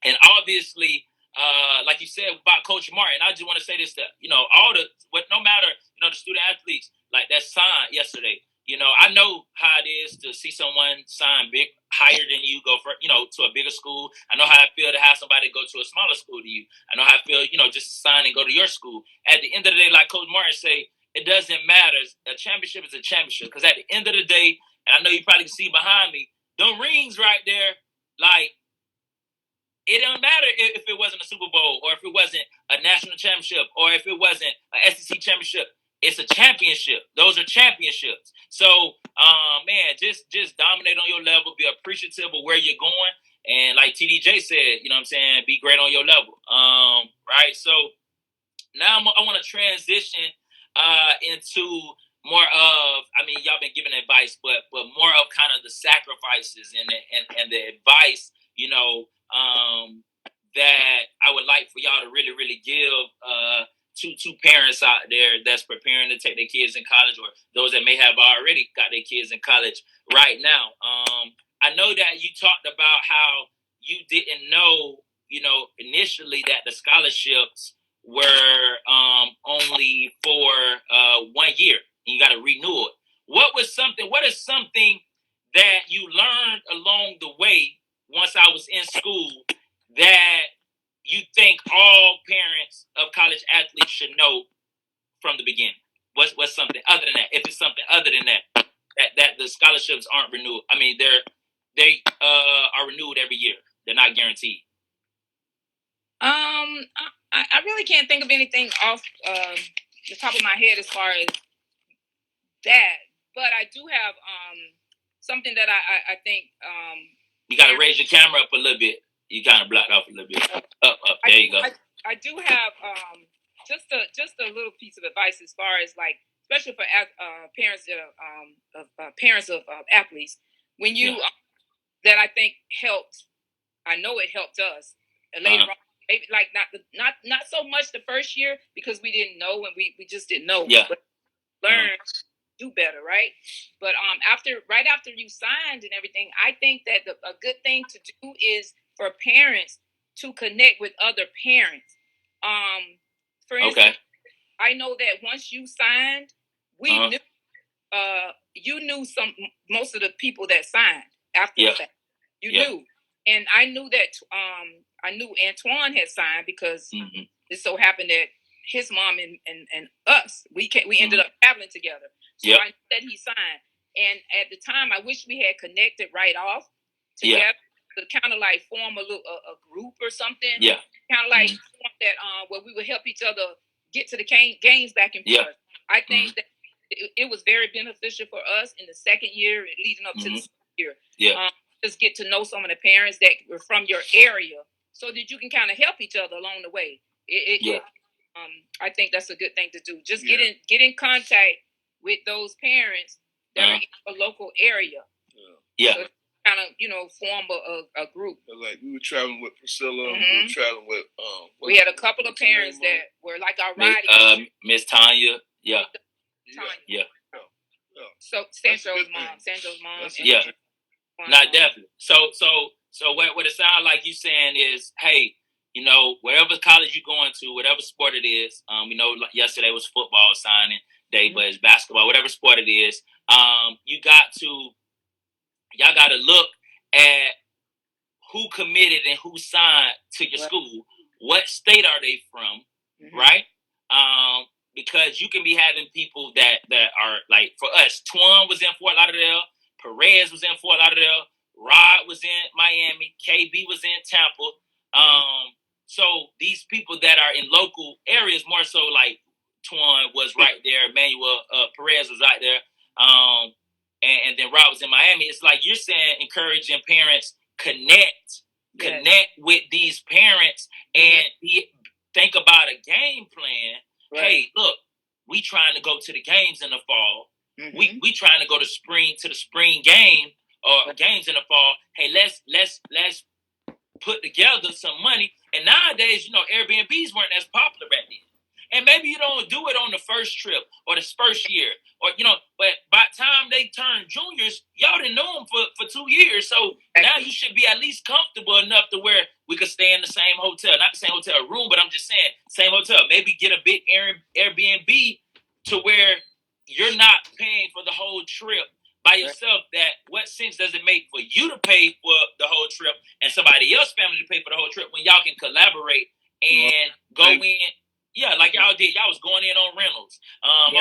and obviously, like you said about Coach Martin, I just want to say this to no matter the student athletes like that signed yesterday. I know how it is to see someone sign higher than you, go for to a bigger school. I know how I feel to have somebody go to a smaller school to you. I know how I feel, just sign and go to your school. At the end of the day, like Coach Martin say, it doesn't matter. A championship is a championship, because at the end of the day, and I know you probably can see behind me, them rings right there, like. It don't matter if it wasn't a Super Bowl, or if it wasn't a national championship, or if it wasn't an SEC championship. It's a championship. Those are championships. So, man, just dominate on your level. Be appreciative of where you're going. And like TDJ said, be great on your level. Right? So now I want to transition into more of, y'all been giving advice, but more of kind of the sacrifices and the advice, that I would like for y'all to really, really give to parents out there that's preparing to take their kids in college, or those that may have already got their kids in college right now. I know that you talked about how you didn't know, initially that the scholarships were only for 1 year, and you got to renew it. What is something that you learned along the way once I was in school that you think all parents of college athletes should know from the beginning? What's something other than that? If it's something other than that the scholarships aren't renewed. They are renewed every year. They're not guaranteed. I really can't think of anything off the top of my head as far as that, but I do have something that I think you got to raise your camera up a little bit. You kind of blocked off a little bit. Up. There you go. I do have just a little piece of advice as far as, like, especially for parents of athletes. When you that I think helped. I know it helped us. And later on, maybe like not so much the first year, because we didn't know, and we just didn't know. Yeah. But learn. Do better, right? But right after you signed and everything, I think that a good thing to do is for parents to connect with other parents. For instance, I know that once you signed, we knew you knew most of the people that signed after the fact. You knew. And I knew that Antoine had signed because it so happened that his mom and us, we ended up traveling together. So I knew that he signed. And at the time, I wish we had connected right off together to kind of like form a group or something. Yeah. Kind of like that where we would help each other get to the games back and forth. I think that it was very beneficial for us in the second year leading up to the year. Yeah. Just get to know some of the parents that were from your area so that you can kind of help each other along the way. I think that's a good thing to do. Just get in contact with those parents that are in a local area. Yeah. So kind of form a group. Like we were traveling with Priscilla. We were traveling with we had a couple of parents that were like our riding. Miss Tanya. Yeah. Tanya. Yeah. So Sancho's mom. Yeah. Not definitely. So what it sounds like you saying is, hey, wherever college you're going to, whatever sport it is, we know yesterday was football signing day, but it's basketball, whatever sport it is, y'all got to look at who committed and who signed to your school. What state are they from, right? Because you can be having people that are like, for us, Twan was in Fort Lauderdale, Perez was in Fort Lauderdale, Rod was in Miami, KB was in Tampa. So these people that are in local areas, more so like Twan was right there, Emmanuel Perez was right there, and then Rod was in Miami. It's like you're saying, encouraging parents connect with these parents and think about a game plan. Right. Hey, look, we trying to go to the games in the fall. We trying to go to the spring game or games in the fall. Hey, let's put together some money. And nowadays, Airbnbs weren't as popular back then. And maybe you don't do it on the first trip or the first year, or but by the time they turn juniors, y'all didn't know them for 2 years. So now you should be at least comfortable enough to where we could stay in the same hotel, not the same hotel room, but I'm just saying same hotel. Maybe get a big Airbnb to where you're not paying for the whole trip by yourself. That what sense does it make for you to pay for the whole trip and somebody else's family to pay for the whole trip when y'all can collaborate and go in? Yeah, like y'all did. Y'all was going in on rentals.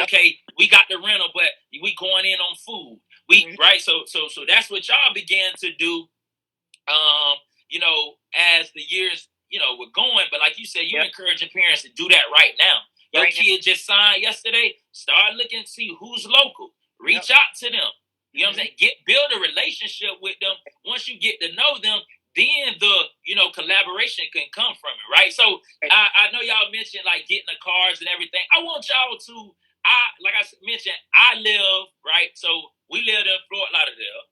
Okay, we got the rental, but we going in on food. Right. So that's what y'all began to do. As the years were going. But like you said, you're encouraging parents to do that right now. Your kid just signed yesterday. Start looking to see who's local. Reach out to them. You know what I'm saying? Build a relationship with them. Once you get to know them, then the collaboration can come from it, right? So I know y'all mentioned like getting the cars and everything. I want y'all to, like I mentioned, I live, right? So we lived in Fort Lauderdale.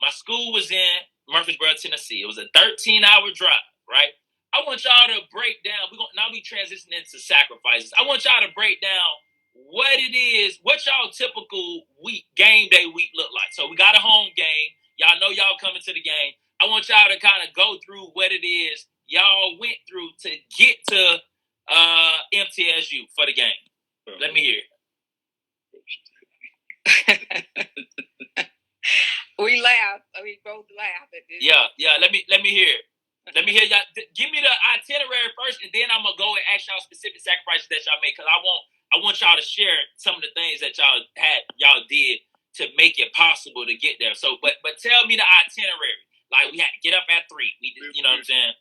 My school was in Murfreesboro, Tennessee. It was a 13-hour drive, right? I want y'all to break down. Now we transitioning into sacrifices. I want y'all to break down what it is, what y'all typical game day week look like. So we got a home game. Y'all know y'all coming to the game. I want y'all to kind of go through what it is y'all went through to get to MTSU for the game. Let me hear it. We laughed. We both laughed at this. Yeah. Let me hear it. Let me hear y'all. Give me the itinerary first, and then I'm gonna go and ask y'all specific sacrifices that y'all made, because I want y'all to share some of the things that y'all did to make it possible to get there. So, but tell me the itinerary. Like, we had to get up at 3. We did, you know what I'm saying?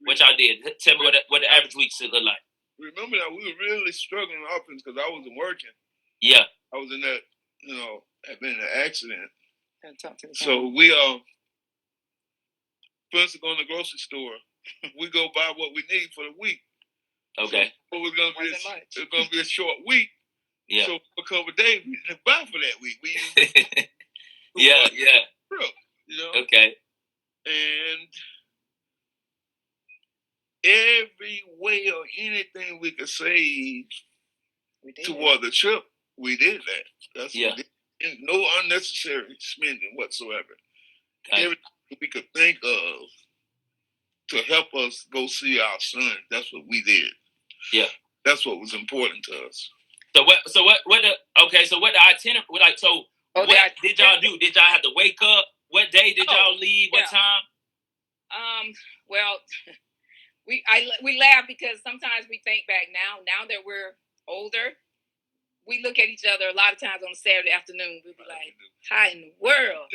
What y'all did. Tell me what the average week should look like. Remember that we were really struggling on offense because I wasn't working. Yeah. I was in that, had been in an accident. So we first go in the grocery store. We go buy what we need for the week. Okay. So it's gonna be a short week. Yeah. So for a couple of days we didn't buy for that week. Yeah. Okay. And every way or anything we could save toward the trip, we did that. That's what we did. No unnecessary spending whatsoever. Okay. Everything we could think of to help us go see our son, that's what we did. Yeah. That's what was important to us. So what the itinerary, what did y'all do? Did y'all have to wake up? What day did y'all leave? What time? Well, we laugh because sometimes we think back now that we're older, we look at each other a lot of times on a Saturday afternoon. We'll be like, how in the world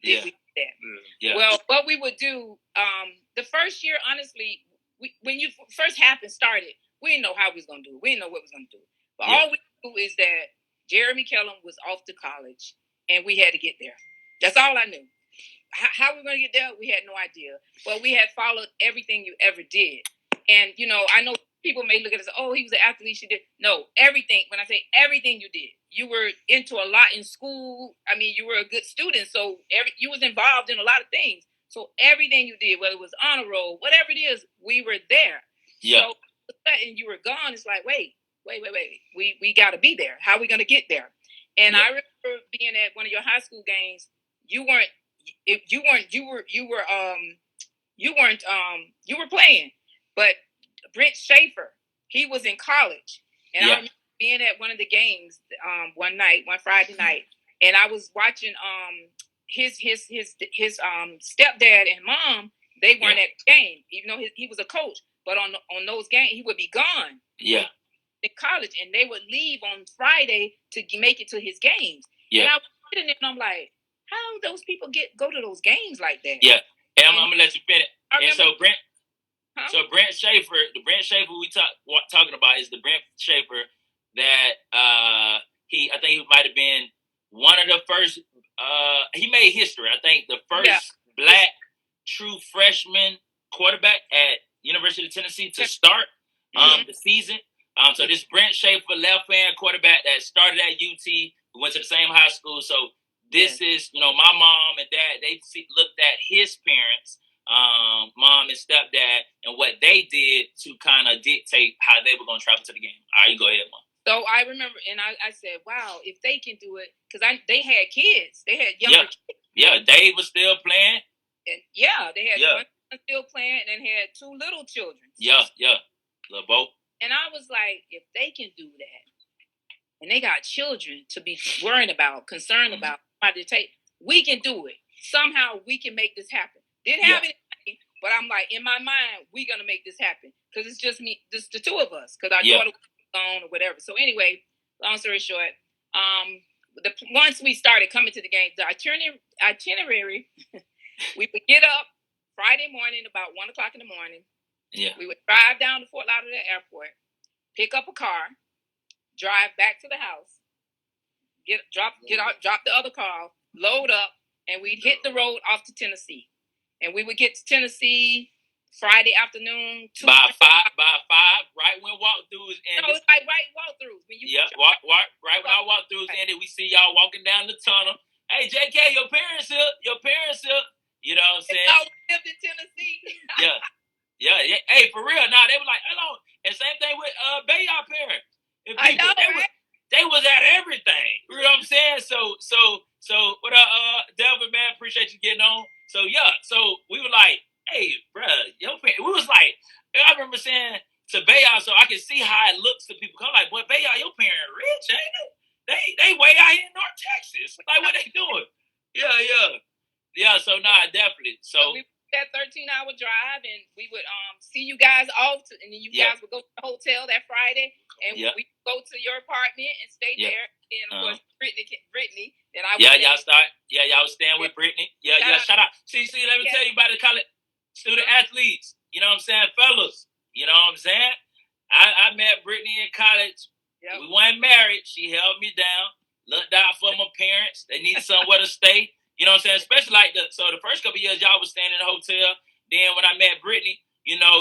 did we do that? Yeah. Well, what we would do, the first year, honestly, when you first started, we didn't know how we was going to do it. We didn't know what we was going to do. But all we knew is that Jeremy Kellem was off to college, and we had to get there. That's all I knew. How we were going to get there, we had no idea. But we had followed everything you ever did. And, I know people may look at us, oh, he was an athlete, she did. No, everything. When I say everything you did, you were into a lot in school. I mean, you were a good student. So you was involved in a lot of things. So everything you did, whether it was honor roll, whatever it is, we were there. Yeah. So and you were gone. It's like, wait. We got to be there. How are we going to get there? And I remember being at one of your high school games. You were playing, but Brent Schaefer, he was in college, and I remember being at one of the games one Friday night, and I was watching his stepdad and mom. They weren't at the game, even though he was a coach. But on those games, he would be gone. Yeah. In college, and they would leave on Friday to make it to his games. Yeah. And I was sitting there, and I'm like, how do those people go to those games like that? Yeah. And I'm gonna let you finish. And so Brent Schaefer, the Brent Schaefer we talking about is the Brent Schaefer that I think he might have been one of the first. He made history. I think the first black true freshman quarterback at University of Tennessee to start the season. So this Brent Schaefer, left-hand quarterback that started at UT, we went to the same high school. So this is, my mom and dad, they looked at his parents, mom and stepdad, and what they did to kind of dictate how they were going to travel to the game. All right, you go ahead, Mom. So I remember, and I said, wow, if they can do it, because they had kids. They had younger kids. Yeah, Dave was still playing. And they had one still playing and had two little children. Little Bo. And I was like, if they can do that, and they got children to be worrying about, concerned about, we can do it. Somehow we can make this happen. Didn't have anything, but I'm like, in my mind, we're going to make this happen. Because it's just me, just the two of us. Because our daughter was gone or whatever. So anyway, long story short, once we started coming to the game, the itinerary, we would get up Friday morning about 1 o'clock in the morning. Yeah. We would drive down to Fort Lauderdale Airport, pick up a car, drive back to the house, drop the other car, load up, and we'd hit the road off to Tennessee. And we would get to Tennessee Friday afternoon. By five, right when walkthroughs ended. No, it's like right walkthroughs. When you right when our walkthroughs ended, we see y'all walking down the tunnel. Hey, JK, your parents here. You know what I'm saying? I lived in Tennessee. Yeah. Hey, for real. Nah, they were like, hello. And same thing with Bayard parents. I know, they was at everything. You know what I'm saying? So what Delvin, man, appreciate you getting on. So we were like, hey, bro, your parents. We was like, I remember saying to Bayard, so I can see how it looks to people. I'm like, boy, Bayard, your parents rich, ain't they? They way out here in North Texas. Like, what they doing? Yeah. So definitely. So we that 13-hour drive, and we would see you guys off, and then you guys would go to the hotel that Friday, and we go to your apartment and stay there. And of course, Brittany, and I y'all was staying with Brittany. Shout out. See, let me tell you about the college student athletes. You know what I'm saying, fellas? You know what I'm saying? I met Brittany in college. Yep. We weren't married. She held me down, looked out for my parents. They needed somewhere to stay. You know what I'm saying? Especially like the first couple of years, y'all was staying in the hotel. Then when I met Brittany,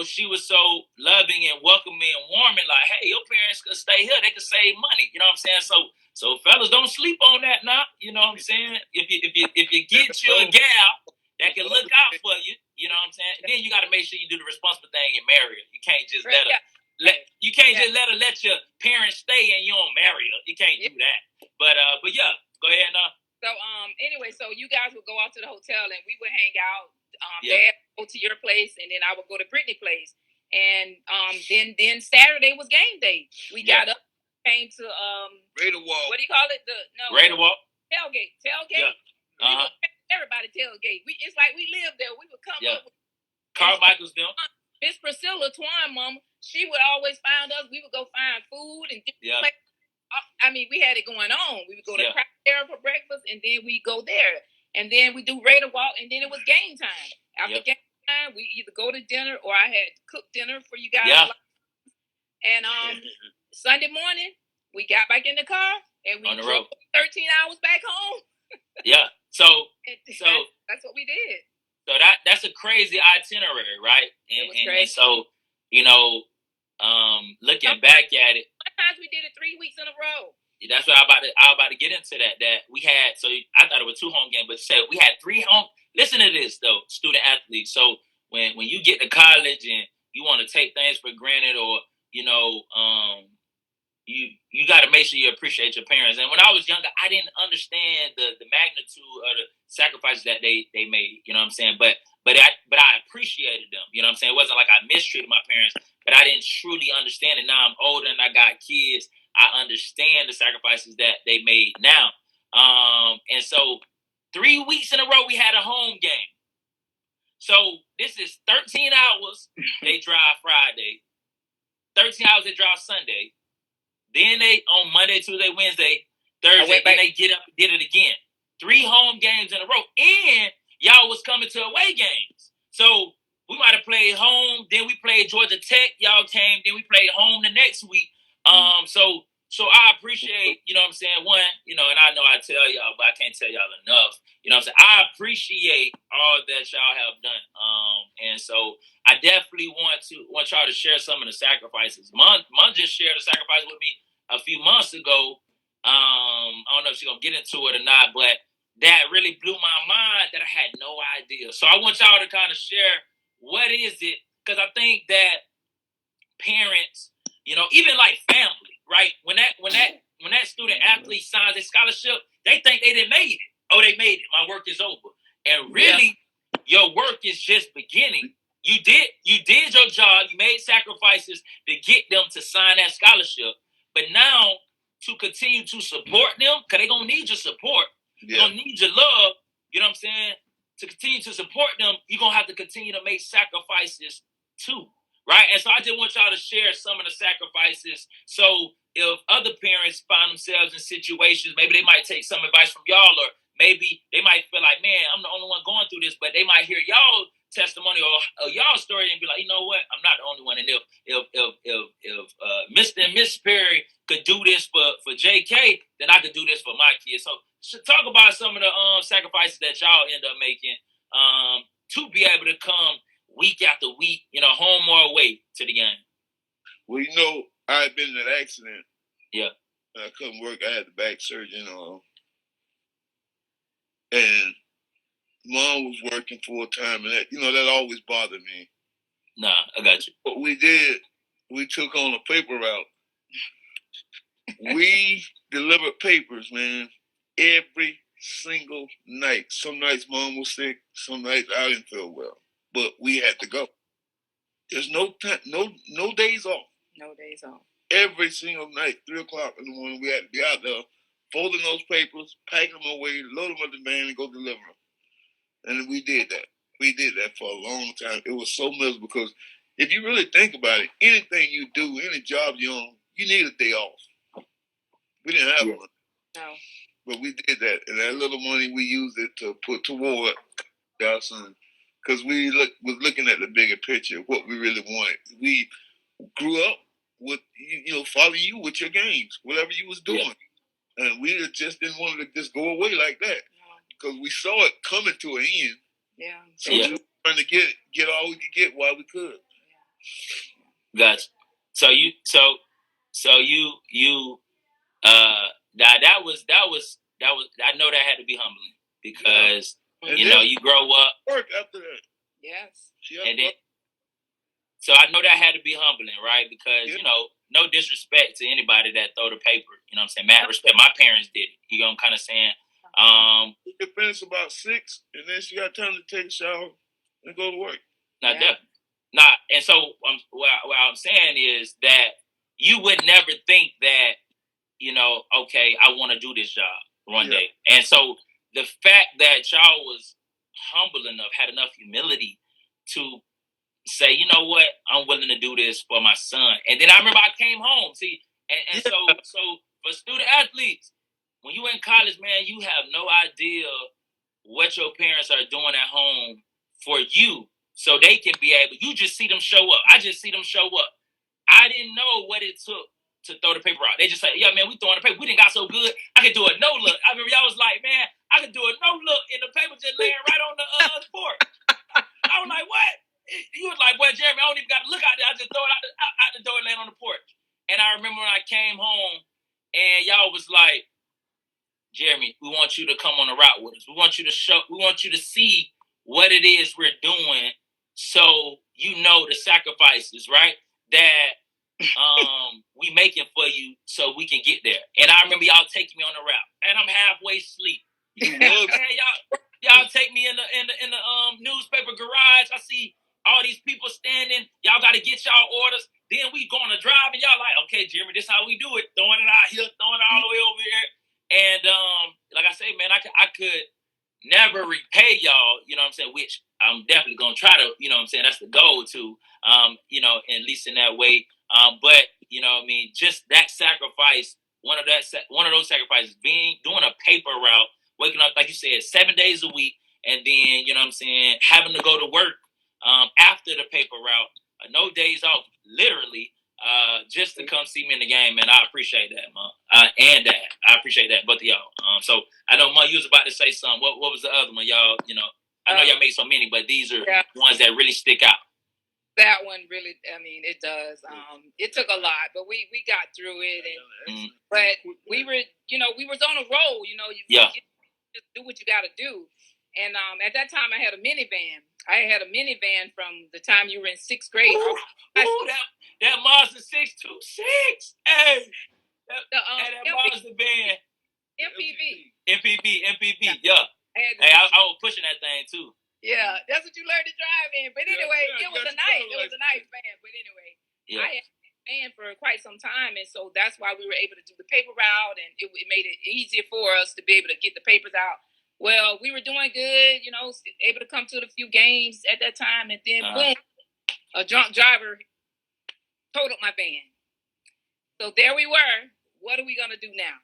she was so loving and welcoming and warming. Like, hey, your parents could stay here. They could save money. You know what I'm saying? So fellas, don't sleep on that now. You know what I'm saying? If you get you a gal that can look out for you, you know what I'm saying? And then you got to make sure you do the responsible thing and marry her. You can't just let her. Just let her let your parents stay and you don't marry her. You can't do that. But yeah, go ahead now. So anyway, so you guys would go out to the hotel and we would hang out. Dad would go to your place and then I would go to Brittany's place. And then Saturday was game day. We got up, came to Raider Walk. What do you call it? Raider Walk. Tailgate. Yeah. Everybody tailgate. It's like we lived there. We would come up with Carmichael's them. Miss Priscilla, Twan mama, she would always find us. We would go find food and play. I mean, we had it going on. We would go to Craft Era for breakfast, and then we go there, and then we do Raider Walk, and then it was game time. After game time, we either go to dinner or I had cooked dinner for you guys. Yeah. And Sunday morning, we got back in the car and we drove 13 hours back home. Yeah. So that's what we did. So that's a crazy itinerary, right? It was crazy. And so, looking back at it, sometimes we did it 3 weeks in a row. That's what I was about to get into that. That we had. So I thought it was 2 home games, but said we had 3 home. Listen to this though, student athletes. So when you get to college and you want to take things for granted, or you got to make sure you appreciate your parents. And when I was younger, I didn't understand the magnitude of the sacrifices that they made. You know what I'm saying? But I appreciated them. You know what I'm saying? It wasn't like I mistreated my parents, but I didn't truly understand it. Now I'm older and I got kids. I understand the sacrifices that they made now. And so 3 weeks in a row, we had a home game. So this is 13 hours. They drive Friday. 13 hours they drive Sunday. Then they on Monday, Tuesday, Wednesday, Thursday, then they get up and did it again. 3 home games in a row. And y'all was coming to away games. So we might have played home, then we played Georgia Tech, y'all came, then we played home the next week. So I appreciate, you know what I'm saying, one, and I know I tell y'all, but I can't tell y'all enough. You know what I'm saying? I appreciate all that y'all have done. And so I definitely want y'all to share some of the sacrifices. Mon just shared a sacrifice with me a few months ago. I don't know if she's gonna get into it or not, but that really blew my mind that I had no idea. So I want y'all to kind of share what is it, because I think that parents, even like family, right? When that student athlete signs a scholarship, they think they didn't made it. Oh, they made it. My work is over. And really, your work is just beginning. You did your job. You made sacrifices to get them to sign that scholarship. But now, to continue to support them, because they're going to need your support. They're going to need your love. You know what I'm saying? To continue to support them, you're going to have to continue to make sacrifices too. Right? And so I just want y'all to share some of the sacrifices. So if other parents find themselves in situations, maybe they might take some advice from y'all, or maybe they might feel like, man, I'm the only one going through this, but they might hear y'all testimony or y'all story and be like, you know what? I'm not the only one. And if Mr. and Miss Perry could do this for JK, then I could do this for my kids. So talk about some of the sacrifices that y'all end up making to be able to come week after week, home or away to the game. Well, I had been in an accident. Yeah. And I couldn't work. I had the back surgery and all. And Mom was working full time, and that always bothered me. Nah, I got you. But we took on a paper route. We delivered papers, man, every single night. Some nights Mom was sick. Some nights I didn't feel well. But we had to go. There's no time, no days off. No days off. Every single night, 3 o'clock in the morning, we had to be out there, folding those papers, packing them away, load them up in the van, and go deliver them. And we did that. We did that for a long time. It was so miserable because if you really think about it, anything you do, any job you're on, you need a day off. We didn't have one. No. But we did that. And that little money, we used it to put toward our son. Because we was looking at the bigger picture, what we really wanted. We grew up with, follow you with your games, whatever you was doing. Yeah. And we just didn't want to just go away like that. Because we saw it coming to an end. Yeah. So we were trying to get all we could get while we could. Gotcha. So that was I know that had to be humbling because you grow up. Work after that. Yes. And then, so I know that had to be humbling, right? Because no disrespect to anybody that throw the paper. You know what I'm saying? Mad respect. My parents did it. You know what I'm kind of saying? You can finish about 6, and then she got time to take a shower and go to work. Definitely. And so what I'm saying is that you would never think that, okay, I want to do this job one day. And so the fact that y'all was humble enough, had enough humility to say, you know what, I'm willing to do this for my son. And then I remember I came home. See, and so for student athletes, when you in college, man, you have no idea what your parents are doing at home for you, so they can be able. You just see them show up. I just see them show up. I didn't know what it took to throw the paper out. They just say, yeah, man, we throwing the paper. We didn't got so good. I could do a no look. I remember y'all was like, man, I could do a no look, and the paper just laying right on the board. I was like, what? You was like, boy, Jeremy, I don't even got to look out there. I just throw it out the door and land on the porch. And I remember when I came home, and y'all was like, Jeremy, we want you to come on the route with us. We want you to see what it is we're doing, so you know the sacrifices, right? That we making for you, so we can get there. And I remember y'all taking me on the route, and I'm halfway asleep. Y'all take me in the newspaper garage. I see all these people standing. Y'all got to get y'all orders. Then we going to drive, and y'all like, okay, Jeremy, this how we do it. Throwing it out here, throwing it all the way over here. And like I say, man, I could never repay y'all, you know what I'm saying, which I'm definitely going to try to, you know what I'm saying, that's the goal to, you know, at least in that way. But, you know what I mean, just that sacrifice, one of those sacrifices, doing a paper route, waking up, like you said, 7 days a week, and then, you know what I'm saying, having to go to work after the paper route, no days off, literally, just to come see me in the game, man. I appreciate that, man. And that. I appreciate that, both of y'all. So I know, Ma, you was about to say something. What was the other one, y'all? You know, I know y'all made so many, but these are ones that really stick out. That one really, I mean, it does. It took a lot, but we got through it. And but we were, you know, we was on a roll. You know, you just do what you got to do. And at that time, I had a minivan. I had a minivan from the time you were in 6th grade. That Mazda 626. Hey, that Mazda van. MPV. Yeah. I was pushing that thing too. Yeah, that's what you learned to drive in. But anyway, it was a nice van. But anyway, I had a van for quite some time, and so that's why we were able to do the paper route, and it made it easier for us to be able to get the papers out. Well, we were doing good, you know, able to come to the few games at that time, and then boom, a drunk driver totaled my van. So there we were. What are we gonna do now?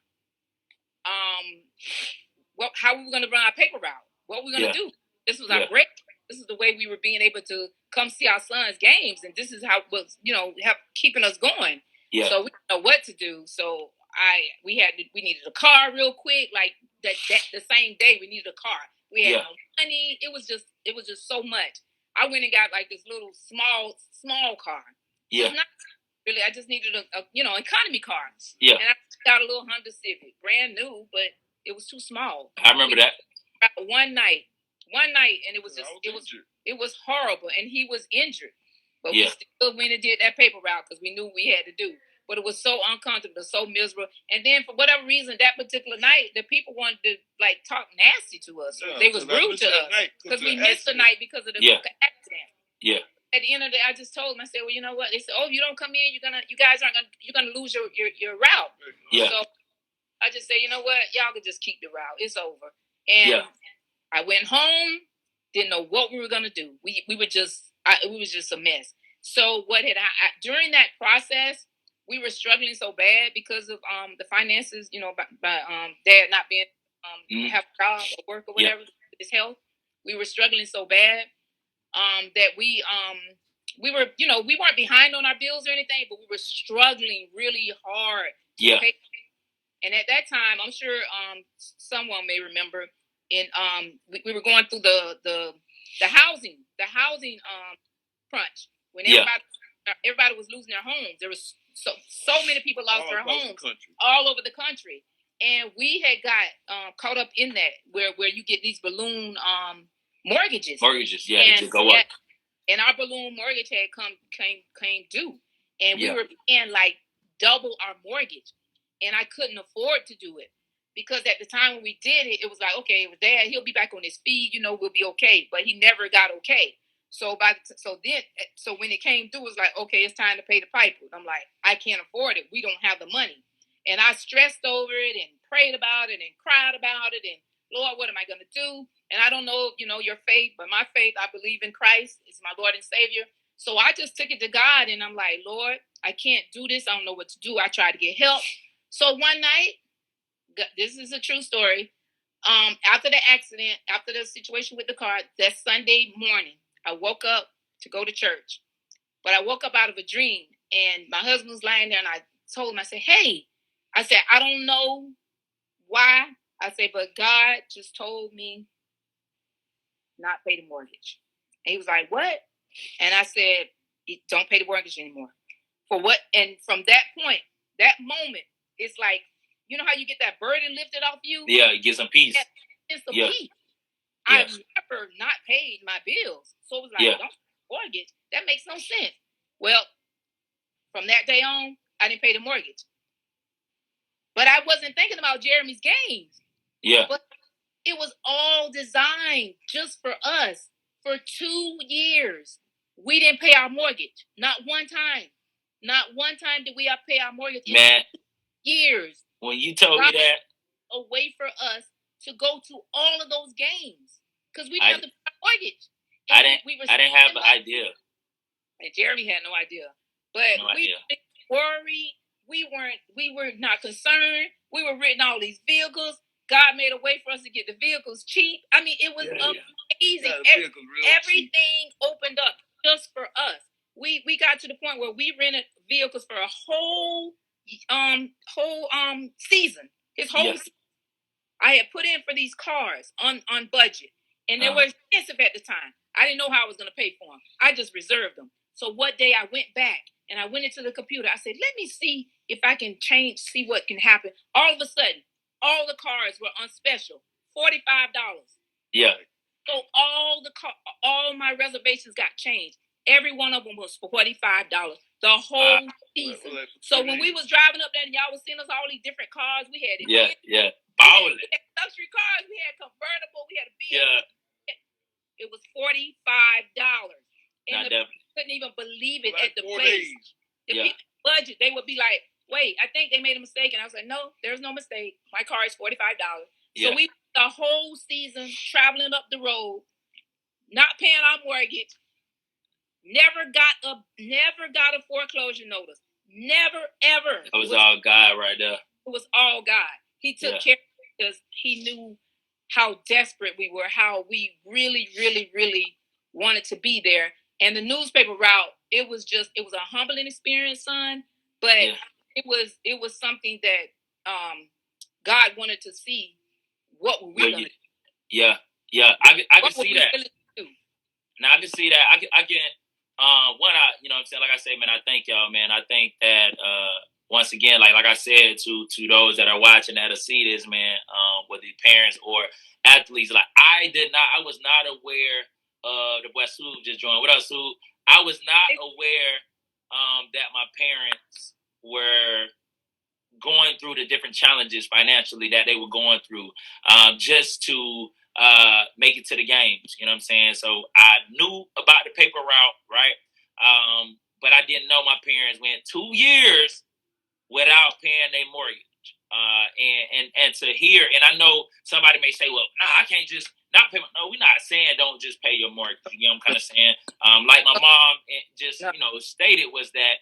How are we gonna run our paper route? What are we gonna do? This was our break. This is the way we were being able to come see our son's games, and this is how it was, you know, keeping us going. Yeah. So we didn't know what to do. So we needed a car real quick, like that the same day we needed a car. We had no money. It was just so much. I went and got like this little small car. Yeah. Not really. I just needed a economy car. Yeah. And I got a little Honda Civic, brand new, but it was too small. I remember that. One night, and it was horrible, and he was injured. But we still went and did that paper route because we knew what we had to do. But it was so uncomfortable, so miserable. And then for whatever reason, that particular night, the people wanted to like talk nasty to us. Yeah, they was rude to us because we missed the night because of the accident. Yeah. At the end of the day, I just told them, I said, well, you know what? They said, oh, you don't come in, you're gonna lose your route. Yeah. So I just said, you know what? Y'all can just keep the route. It's over. And I went home, didn't know what we were gonna do. We was just a mess. So what had I during that process? We were struggling so bad because of the finances, you know, by Dad not being have a job or work or whatever, his health. We were struggling so bad that we were, you know, we weren't behind on our bills or anything, but we were struggling really hard to pay. And at that time, I'm sure someone may remember, we were going through the housing crunch when everybody was losing their homes. There was so many people lost their homes all over the country, and we had got caught up in that where you get these balloon mortgages. And, go up. And our balloon mortgage had came due, and we were paying like double our mortgage, and I couldn't afford to do it because at the time when we did it, it was like, okay, with Dad, he'll be back on his feet, you know, we'll be okay, but he never got okay. So when it came through, it was like, okay, it's time to pay the piper. I'm like, I can't afford it. We don't have the money. And I stressed over it and prayed about it and cried about it. And Lord, what am I going to do? And I don't know, you know, your faith, but my faith, I believe in Christ. It's my Lord and Savior. So I just took it to God, and I'm like, Lord, I can't do this. I don't know what to do. I tried to get help. So one night, this is a true story. After the accident, after the situation with the car, that Sunday morning, I woke up to go to church. But I woke up out of a dream, and my husband was lying there, and I told him, I said, hey, I said, I don't know why. I said, but God just told me not pay the mortgage. And he was like, what? And I said, don't pay the mortgage anymore. For what? And from that point, that moment, it's like, you know how you get that burden lifted off you? Yeah, you get some peace. It's a peace. I've never not paid my bills. So it was like, don't mortgage. That makes no sense. Well, from that day on, I didn't pay the mortgage. But I wasn't thinking about Jeremy's games. Yeah. But it was all designed just for us. For 2 years, we didn't pay our mortgage. Not one time. Not one time did we pay our mortgage. Man. 2 years. When you told me that. A way for us to go to all of those games. Because we didn't have to pay our mortgage. I didn't have an idea. And Jeremy had no idea. But we didn't worry. We were not concerned. We were renting all these vehicles. God made a way for us to get the vehicles cheap. I mean, it was amazing. Everything opened up just for us. We got to the point where we rented vehicles for a whole season. His whole season. I had put in for these cars on budget, and they were expensive at the time. I didn't know how I was going to pay for them. I just reserved them. So one day I went back and I went into the computer. I said, let me see if I can see what can happen. All of a sudden, all the cars were on special, $45. Yeah. So all my reservations got changed. Every one of them was for $45. The whole season. So when we was driving up there and y'all was seeing us all these different cars, we had Yeah. We had luxury cars, we had convertible, we had a BMW. Yeah. It was $45. And the people couldn't even believe it at the place. The people budget, they would be like, wait, I think they made a mistake. And I was like, no, there's no mistake. My car is $45. So we the whole season traveling up the road, not paying our mortgage, never got a foreclosure notice. Never, ever. It was all God right there. It was all God. He took care of us because he knew how desperate we were, how we really, really, really wanted to be there. And the newspaper route, it was a humbling experience, son. But it was something that God wanted to see. What were we going to do? Yeah. I can see that. Now I can see that. I can you know what I'm saying? Like I say, man, I thank y'all, man. I think that once again, like I said to those that are watching that see this, man, whether parents or athletes, like I was not aware of the boy Sue just joined. What up, Sue? I was not aware that my parents were going through the different challenges financially that they were going through just to make it to the games. You know what I'm saying? So I knew about the paper route, right? But I didn't know my parents went 2 years without paying their mortgage. And to hear, and I know somebody may say, well, I can't just not pay. No, we're not saying don't just pay your mortgage. You know what I'm kind of saying? Like my mom just, stated was that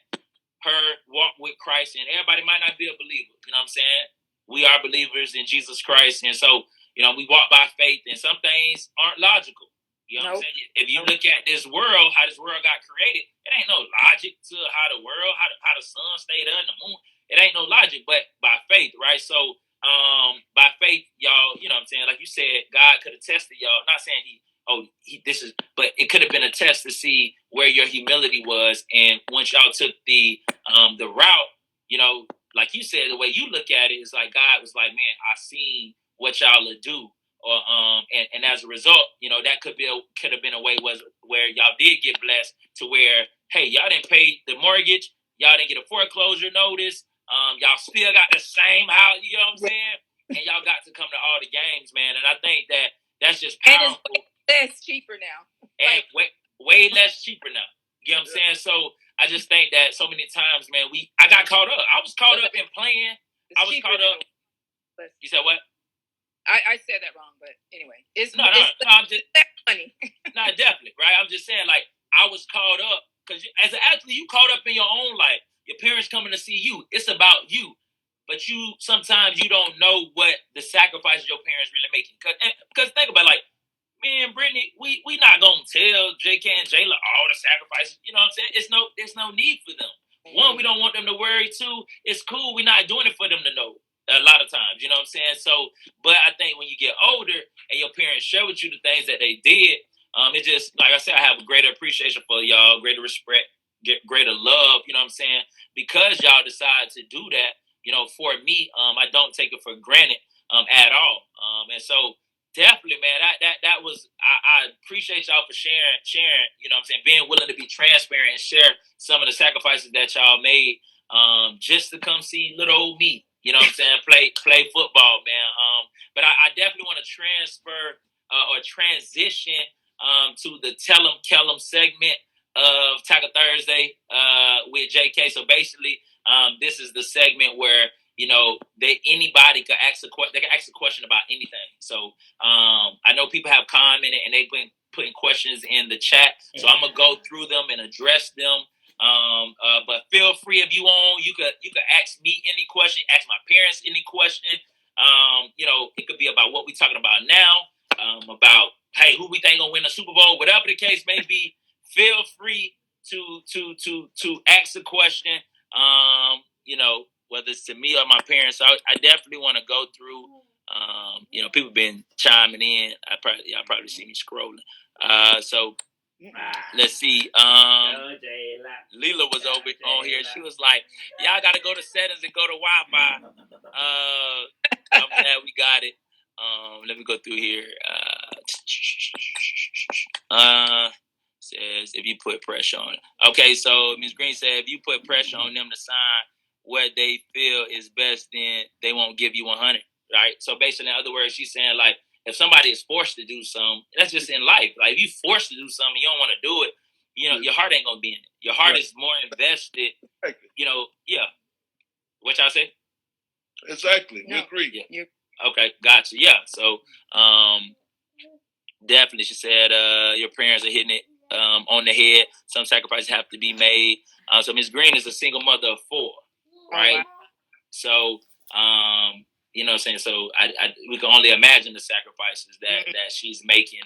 her walk with Christ, and everybody might not be a believer. You know what I'm saying? We are believers in Jesus Christ. And so, we walk by faith, and some things aren't logical. You know what I'm saying? If you look at this world, how this world got created, it ain't no logic to how the world, how the sun stayed there and the moon. It ain't no logic, but by faith, right? So, by faith, y'all, you know what I'm saying? Like you said, God could have tested y'all. I'm not saying but it could have been a test to see where your humility was. And once y'all took the route, like you said, the way you look at it is like God was like, man, I seen what y'all would do. Or and as a result, that could have been a way where y'all did get blessed to where, hey, y'all didn't pay the mortgage, y'all didn't get a foreclosure notice, y'all still got the same house, you know what I'm saying? And y'all got to come to all the games, man. And I think that's just powerful. And it's less cheaper now. And way less cheaper now. You know what I'm saying? So I just think that so many times, man, I got caught up. I was caught up in playing. I was caught up. You said what? I said that wrong, but anyway, I'm just that funny. No, definitely, right? I'm just saying, like, I was caught up because as an athlete, you caught up in your own life. Your parents coming to see you. It's about you. But sometimes you don't know what the sacrifices your parents really making. Because think about it, like, me and Brittany, we not gonna tell JK and Jayla all the sacrifices. You know what I'm saying? There's no need for them. One, we don't want them to worry. Two, it's cool. We're not doing it for them to know. A lot of times, you know what I'm saying? So, but I think when you get older and your parents share with you the things that they did, it just, like I said, I have a greater appreciation for y'all, greater respect, greater love, you know what I'm saying? Because y'all decide to do that, you know, for me, I don't take it for granted at all. And so definitely, man, that was, I appreciate y'all for sharing, you know what I'm saying, being willing to be transparent and share some of the sacrifices that y'all made just to come see little old me. You know what I'm saying? Play football, man. But I definitely want to transfer or transition to the Kellem segment of Tackle Thursday with JK. So basically, this is the segment where, you know, anybody could ask they can ask a question about anything. So I know people have commented and they've been putting questions in the chat. So I'm gonna go through them and address them. But feel free if you want, you could ask me any question, ask my parents any question. You know, it could be about what we're talking about now, about hey, who we think gonna win the Super Bowl, whatever the case may be. Feel free to ask a question. You know, whether it's to me or my parents. So I definitely want to go through. You know, people been chiming in. Y'all probably see me scrolling. So let's see. Leela was over on here. She was like, "Y'all got to go to settings and go to Wi-Fi." I'm glad we got it. Let me go through here. Says if you put pressure on it. Okay, so Ms. Green said if you put pressure on them to sign what they feel is best, then they won't give you 100. Right. So basically, in other words, she's saying like, if somebody is forced to do something, that's just in life. Like if you forced to do something, you don't want to do it. You know, your heart ain't gonna be in it. Your heart is more invested. You know, yeah. What y'all say? Exactly. We agree. Yeah. Okay, gotcha. Yeah. So, definitely, she said, your parents are hitting it on the head. Some sacrifices have to be made. So Ms. Green is a single mother of 4, right? Oh, wow. So, you know what I'm saying? So we can only imagine the sacrifices that she's making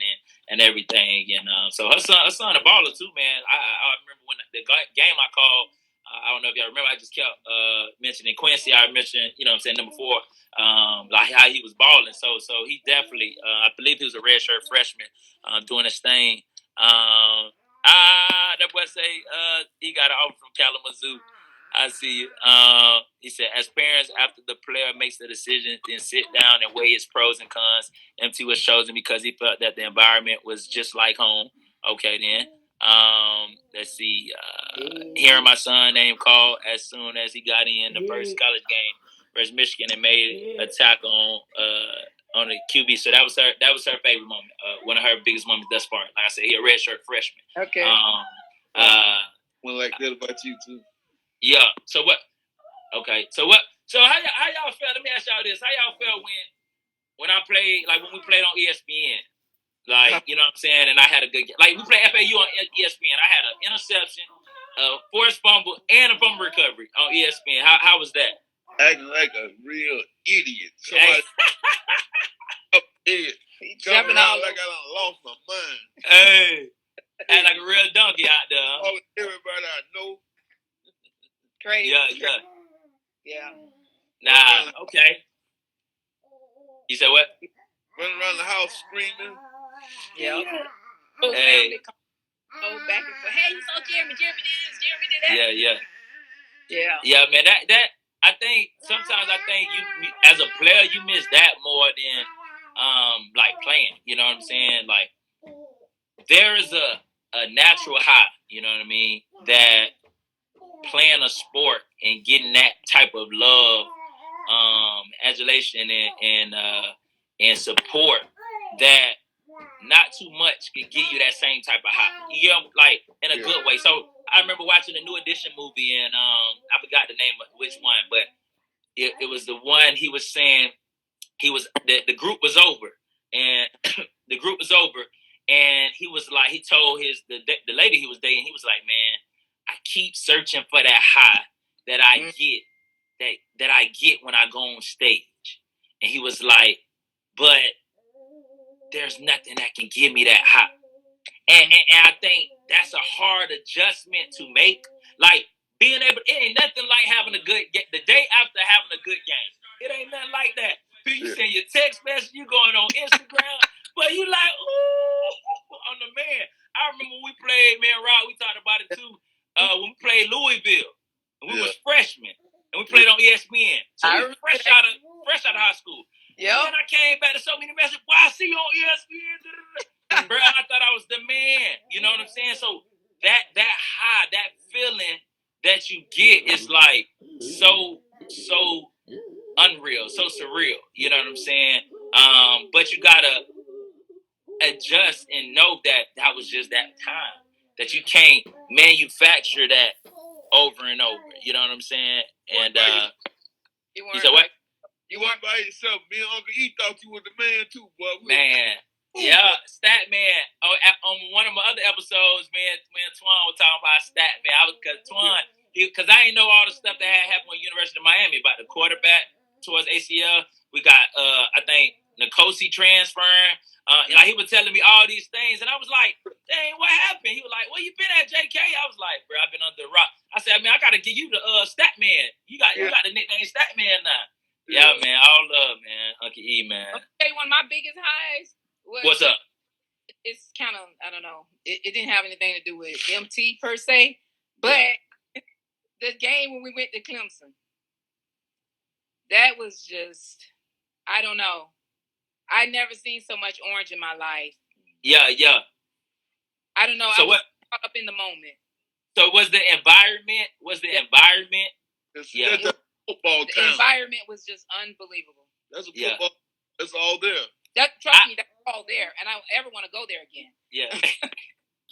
and everything. And so her son a baller too, man. I remember when the game I called, I don't know if y'all remember, I just kept mentioning Quincy. I mentioned, you know what I'm saying, number 4, like how he was balling. So he definitely, I believe he was a redshirt freshman doing his thing. That boy say he got an offer from Kalamazoo. I see. He said, as parents, after the player makes the decision, then sit down and weigh his pros and cons. MT was chosen because he felt that the environment was just like home. Okay, then. Let's see. Hearing my son name called as soon as he got in the first college game versus Michigan and made a tackle on the QB. So that was her favorite moment. One of her biggest moments thus far. Like I said, he a redshirt freshman. Okay. One like that about you too. Yeah. So what? Okay. So what? So how y'all felt? Let me ask y'all this: how y'all felt when I played, like when we played on ESPN? Like, you know what I'm saying? And I had a good game. Like we played FAU on ESPN. I had an interception, a forced fumble, and a fumble recovery on ESPN. How was that? Acting like a real idiot. Somebody up here jumping out like I done lost my mind. Hey, act like a real donkey out there. Oh, everybody I know. Crazy. Yeah. Nah, okay. You said what? Running around the house screaming. Yeah. Hey. Back and forth. Hey, you saw Jeremy did this, Jeremy did that. Yeah, man. That I think sometimes you as a player you miss that more than like playing. You know what I'm saying? Like there is a natural high. You know what I mean? That playing a sport and getting that type of love, adulation, and support that not too much can give you that same type of high. You know, like in a good way. So I remember watching the New Edition movie, and I forgot the name of which one, but it was the one he was saying the group was over, and the group was over, and he was like, he told the lady he was dating, he was like, man, I keep searching for that high that I get, that I get when I go on stage. And he was like, but there's nothing that can give me that high. And I think that's a hard adjustment to make. Like, being able, it ain't nothing like having a good game. The day after having a good game, it ain't nothing like that. You send your text message, you going on Instagram, but you like, ooh, on the man. I remember when we played, man, Rob, we talked about it too, when we played Louisville, and we was freshmen, and we played on ESPN. So we were fresh out of high school. Yeah. And I came back to so many messages, boy, I see you on ESPN. Bro, I thought I was the man. You know what I'm saying? So that high, that feeling that you get is like so unreal, so surreal. You know what I'm saying? But you gotta adjust and know that was just that time. That you can't manufacture that over and over. You know what I'm saying? And you said what? You weren't by yourself. Me and Uncle E thought you was the man too, boy. Man. Yeah, Stat Man. On one of my other episodes, man, Twan was talking about Stat Man. Because I didn't know all the stuff that had happened with University of Miami about the quarterback towards ACL. We got, I think, Nkosi transferring. Like, he was telling me all these things, and I was like, dang, what happened? He was like, where you been at, JK? I was like, bro, I've been under the rock. I said, man, I got to give you the Stat Man. You got the nickname Stat Man now. Yeah, man, all love, man. Uncle E, man. Okay, one of my biggest highs. What's up? It's kind of, I don't know. It didn't have anything to do with MT per se, but the game when we went to Clemson, that was just, I don't know. I never seen so much orange in my life. Yeah. I don't know. So I was what? caught up in the moment. So was the environment? That's a football The town. environment was just unbelievable. That's a football. That's all there. Trust me, that's all there, and I don't ever want to go there again. Yeah.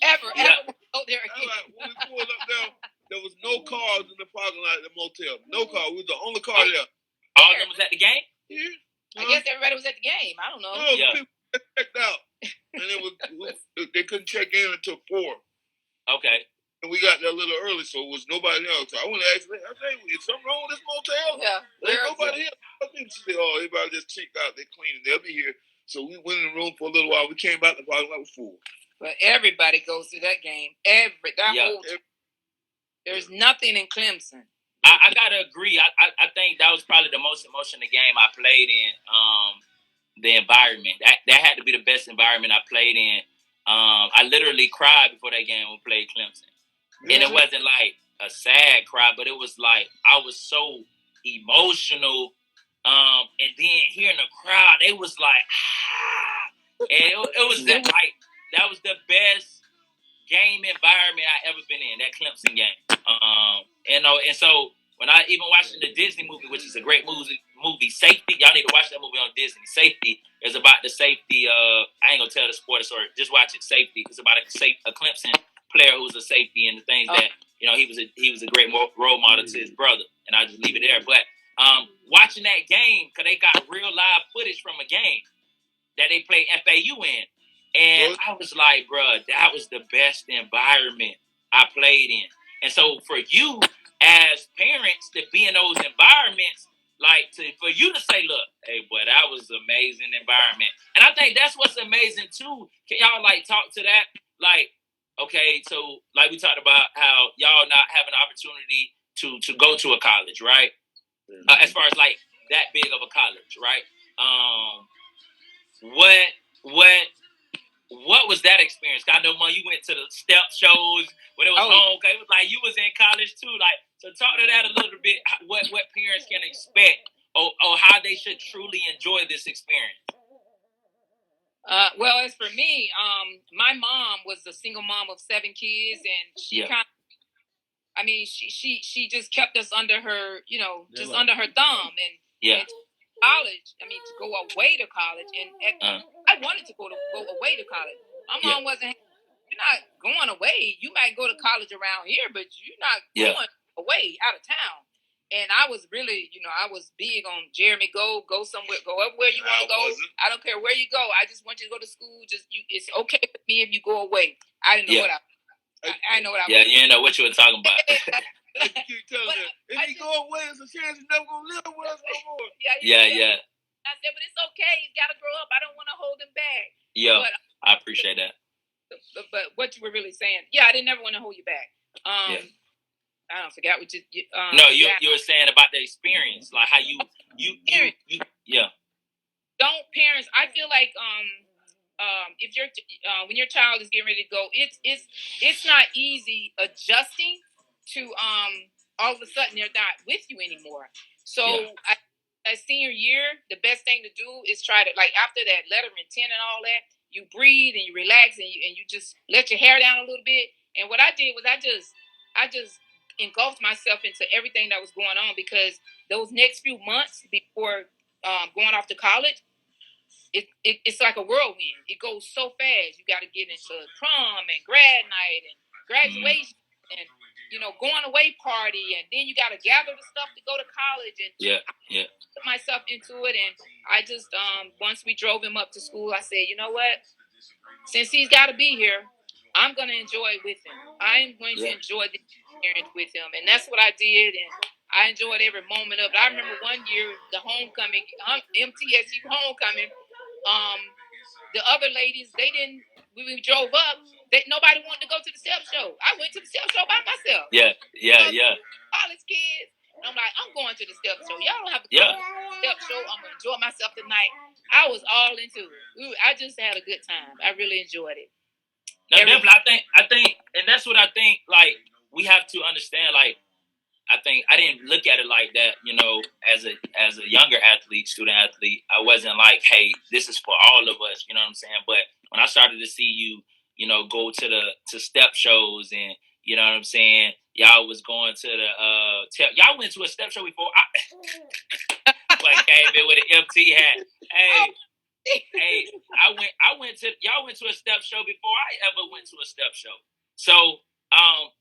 ever want to go there again. Like, when we pulled up there was no cars in the parking lot at the motel. No car. We was the only car there. All of them was at the game? Yeah. I guess everybody was at the game. I don't know. No, the people checked out, and they couldn't check in until 4. Okay. And we got there a little early, so it was nobody else. So I went to ask them, I said, is something wrong with this motel? Yeah. There's nobody here. She said, oh, everybody just checked out. They're cleaning. They'll be here. So we went in the room for a little while. We came back, the parking lot was full. But everybody goes to that game. Whole time. There's nothing in Clemson. I gotta agree. I think that was probably the most emotional game I played in. The environment. That had to be the best environment I played in. I literally cried before that game when we played Clemson. And it wasn't like a sad cry, but it was like I was so emotional. And then hearing the crowd, they was like, and it was that was the best game environment I ever been in. That Clemson game. And so when I even watching the Disney movie, which is a great movie, Safety. Y'all need to watch that movie on Disney. Safety is about the safety. I ain't gonna tell the spoiler story. Just watch it. Safety. It's about a Clemson player who's a safety and the things that he was a great role model to his brother. And I just leave it there. But watching that game, because they got real live footage from a game that they played FAU in, and I was like, bro, that was the best environment I played in. And so for you as parents to be in those environments, like for you to say, look, hey, boy, that was an amazing environment. And I think that's what's amazing too. Can y'all like talk to that? Like, okay, so like we talked about how y'all not having an opportunity to go to a college, right? As far as like that big of a college, right? What was that experience? I know, man, you went to the step shows when it was home. Okay, it was like you was in college too. Like, so talk to that a little bit. What parents can expect, or how they should truly enjoy this experience. Well, as for me, my mom was a single mom of 7 kids, and she she just kept us under her, under her thumb, and college. I mean, to go away to college, and I wanted to go away to college. My mom wasn't. You're not going away. You might go to college around here, but you're not going away out of town. And I was really, I was big on Jeremy. Go somewhere. Go everywhere you want to go. I don't care where you go. I just want you to go to school. It's okay with me if you go away. I didn't know what I. I know what I was. Yeah, you know what you were talking about. You keep telling her, if he go away, it's a chance he's never gonna live with us no more. Yeah. I said, but it's okay. He's got to grow up. I don't want to hold him back. Yeah, but, I appreciate that. But what you were really saying, I didn't never want to hold you back. I don't forget what you. No, you were saying about the experience, like how you Don't parents. I feel like if you're when your child is getting ready to go, it's not easy adjusting to all of a sudden they're not with you anymore. So senior year, the best thing to do is try to, like, after that letter of intent and all that, you breathe and you relax and you just let your hair down a little bit. And what I did was I just engulfed myself into everything that was going on, because those next few months before going off to college, it's like a whirlwind. It goes so fast. You got to get into prom and grad night and graduation and going away party, and then you got to gather the stuff to go to college. And I put myself into it, and I just once we drove him up to school, I said, you know what? Since he's got to be here, I'm going to enjoy it with him. I'm going to enjoy the experience with him, and that's what I did, and I enjoyed every moment of it. I remember one year, the homecoming, MTSU homecoming. The other ladies, they didn't. When we drove up, nobody wanted to go to the step show. I went to the step show by myself. Yeah. College kids. And I'm like, I'm going to the step show. Y'all don't have to go to the step show. I'm gonna enjoy myself tonight. I was all into it. I just had a good time. I really enjoyed it. Now, definitely, I think, and that's what I think. Like, we have to understand. Like, I think I didn't look at it like that, as a younger athlete, student athlete. I wasn't like, hey, this is for all of us, you know what I'm saying? But when I started to see you, go to step shows, and you know what I'm saying, y'all was going to the y'all went to a step show before. Like, came in with an MT hat. Hey, y'all went to a step show before I ever went to a step show. So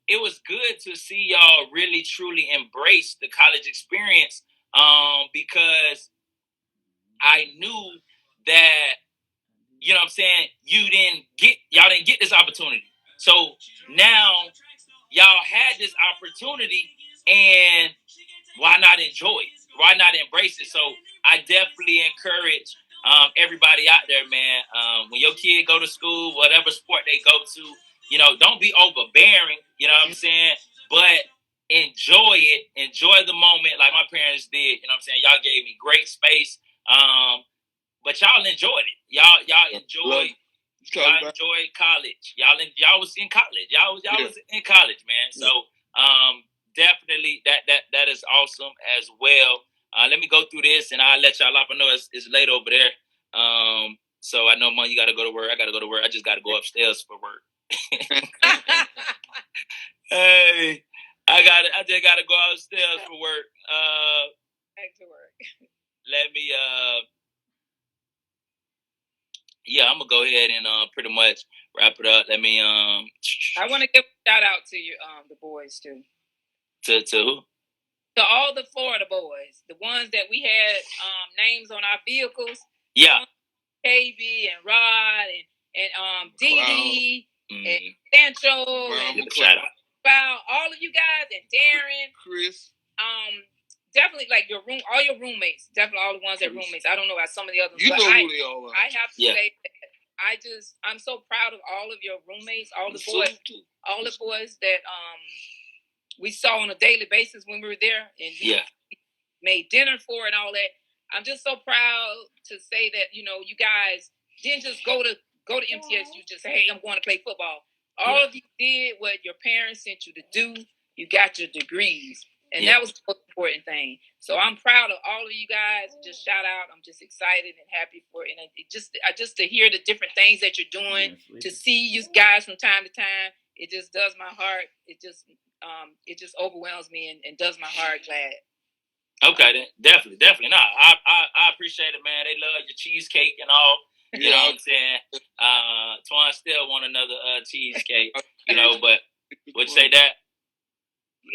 it was good to see y'all really truly embrace the college experience, because I knew that, you know what I'm saying, y'all didn't get this opportunity. So now y'all had this opportunity, and why not enjoy it? Why not embrace it? So I definitely encourage everybody out there, man. When your kid go to school, whatever sport they go to, don't be overbearing, you know what I'm saying? But enjoy it. Enjoy the moment like my parents did. You know what I'm saying? Y'all gave me great space. But y'all enjoyed it. Y'all enjoyed college. Y'all was in college. Y'all was in college, man. So definitely that is awesome as well. Let me go through this, and I'll let y'all off. I know it's late over there. So I know, Mom, you got to go to work. I got to go to work. I just got to go upstairs for work. Hey, I just got to go upstairs for work. Back to work. Let me. I'm gonna go ahead and pretty much wrap it up. Let me. I want to give a shout out to you, the boys too. To who? To all the Florida boys, the ones that we had names on our vehicles. Yeah. KB and Rod and Dee and Sancho and shout out. Wow, all of you guys, and Darren, Chris. Definitely, like all your roommates. Definitely all the ones that roommates. I don't know about some of the others. You know who they all are. I have to say that I'm so proud of all of your roommates, all the boys that we saw on a daily basis when we were there, and made dinner for and all that. I'm just so proud to say that you guys didn't just go to MTSU. Just say, hey, I'm going to play football. All of you did what your parents sent you to do. You got your degrees, and that was the most important thing. So I'm proud of all of you guys. Just shout out. I'm just excited and happy for it. And just to hear the different things that you're doing, to see you guys from time to time, it just does my heart. It just overwhelms me and does my heart glad. Okay, then definitely. No, I appreciate it, man. They love your cheesecake and all. You know what I'm saying? Twan still want another cheesecake. But would you say that?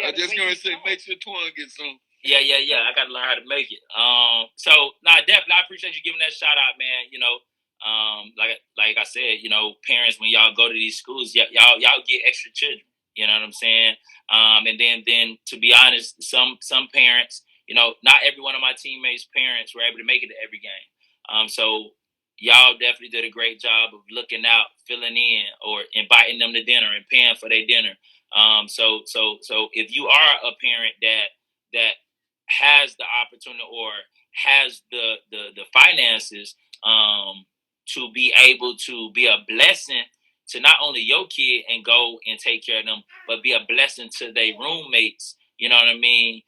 I just gonna say, make sure Twan gets some. Yeah. I gotta learn how to make it. So definitely, I appreciate you giving that shout out, man. like I said, parents, when y'all go to these schools, y'all get extra children. You know what I'm saying? And then to be honest, some parents, not every one of my teammates' parents were able to make it to every game. So y'all definitely did a great job of looking out, filling in, or inviting them to dinner and paying for their dinner. So if you are a parent that has the opportunity or has the finances to be able to be a blessing to not only your kid and go and take care of them, but be a blessing to their roommates. You know what I mean?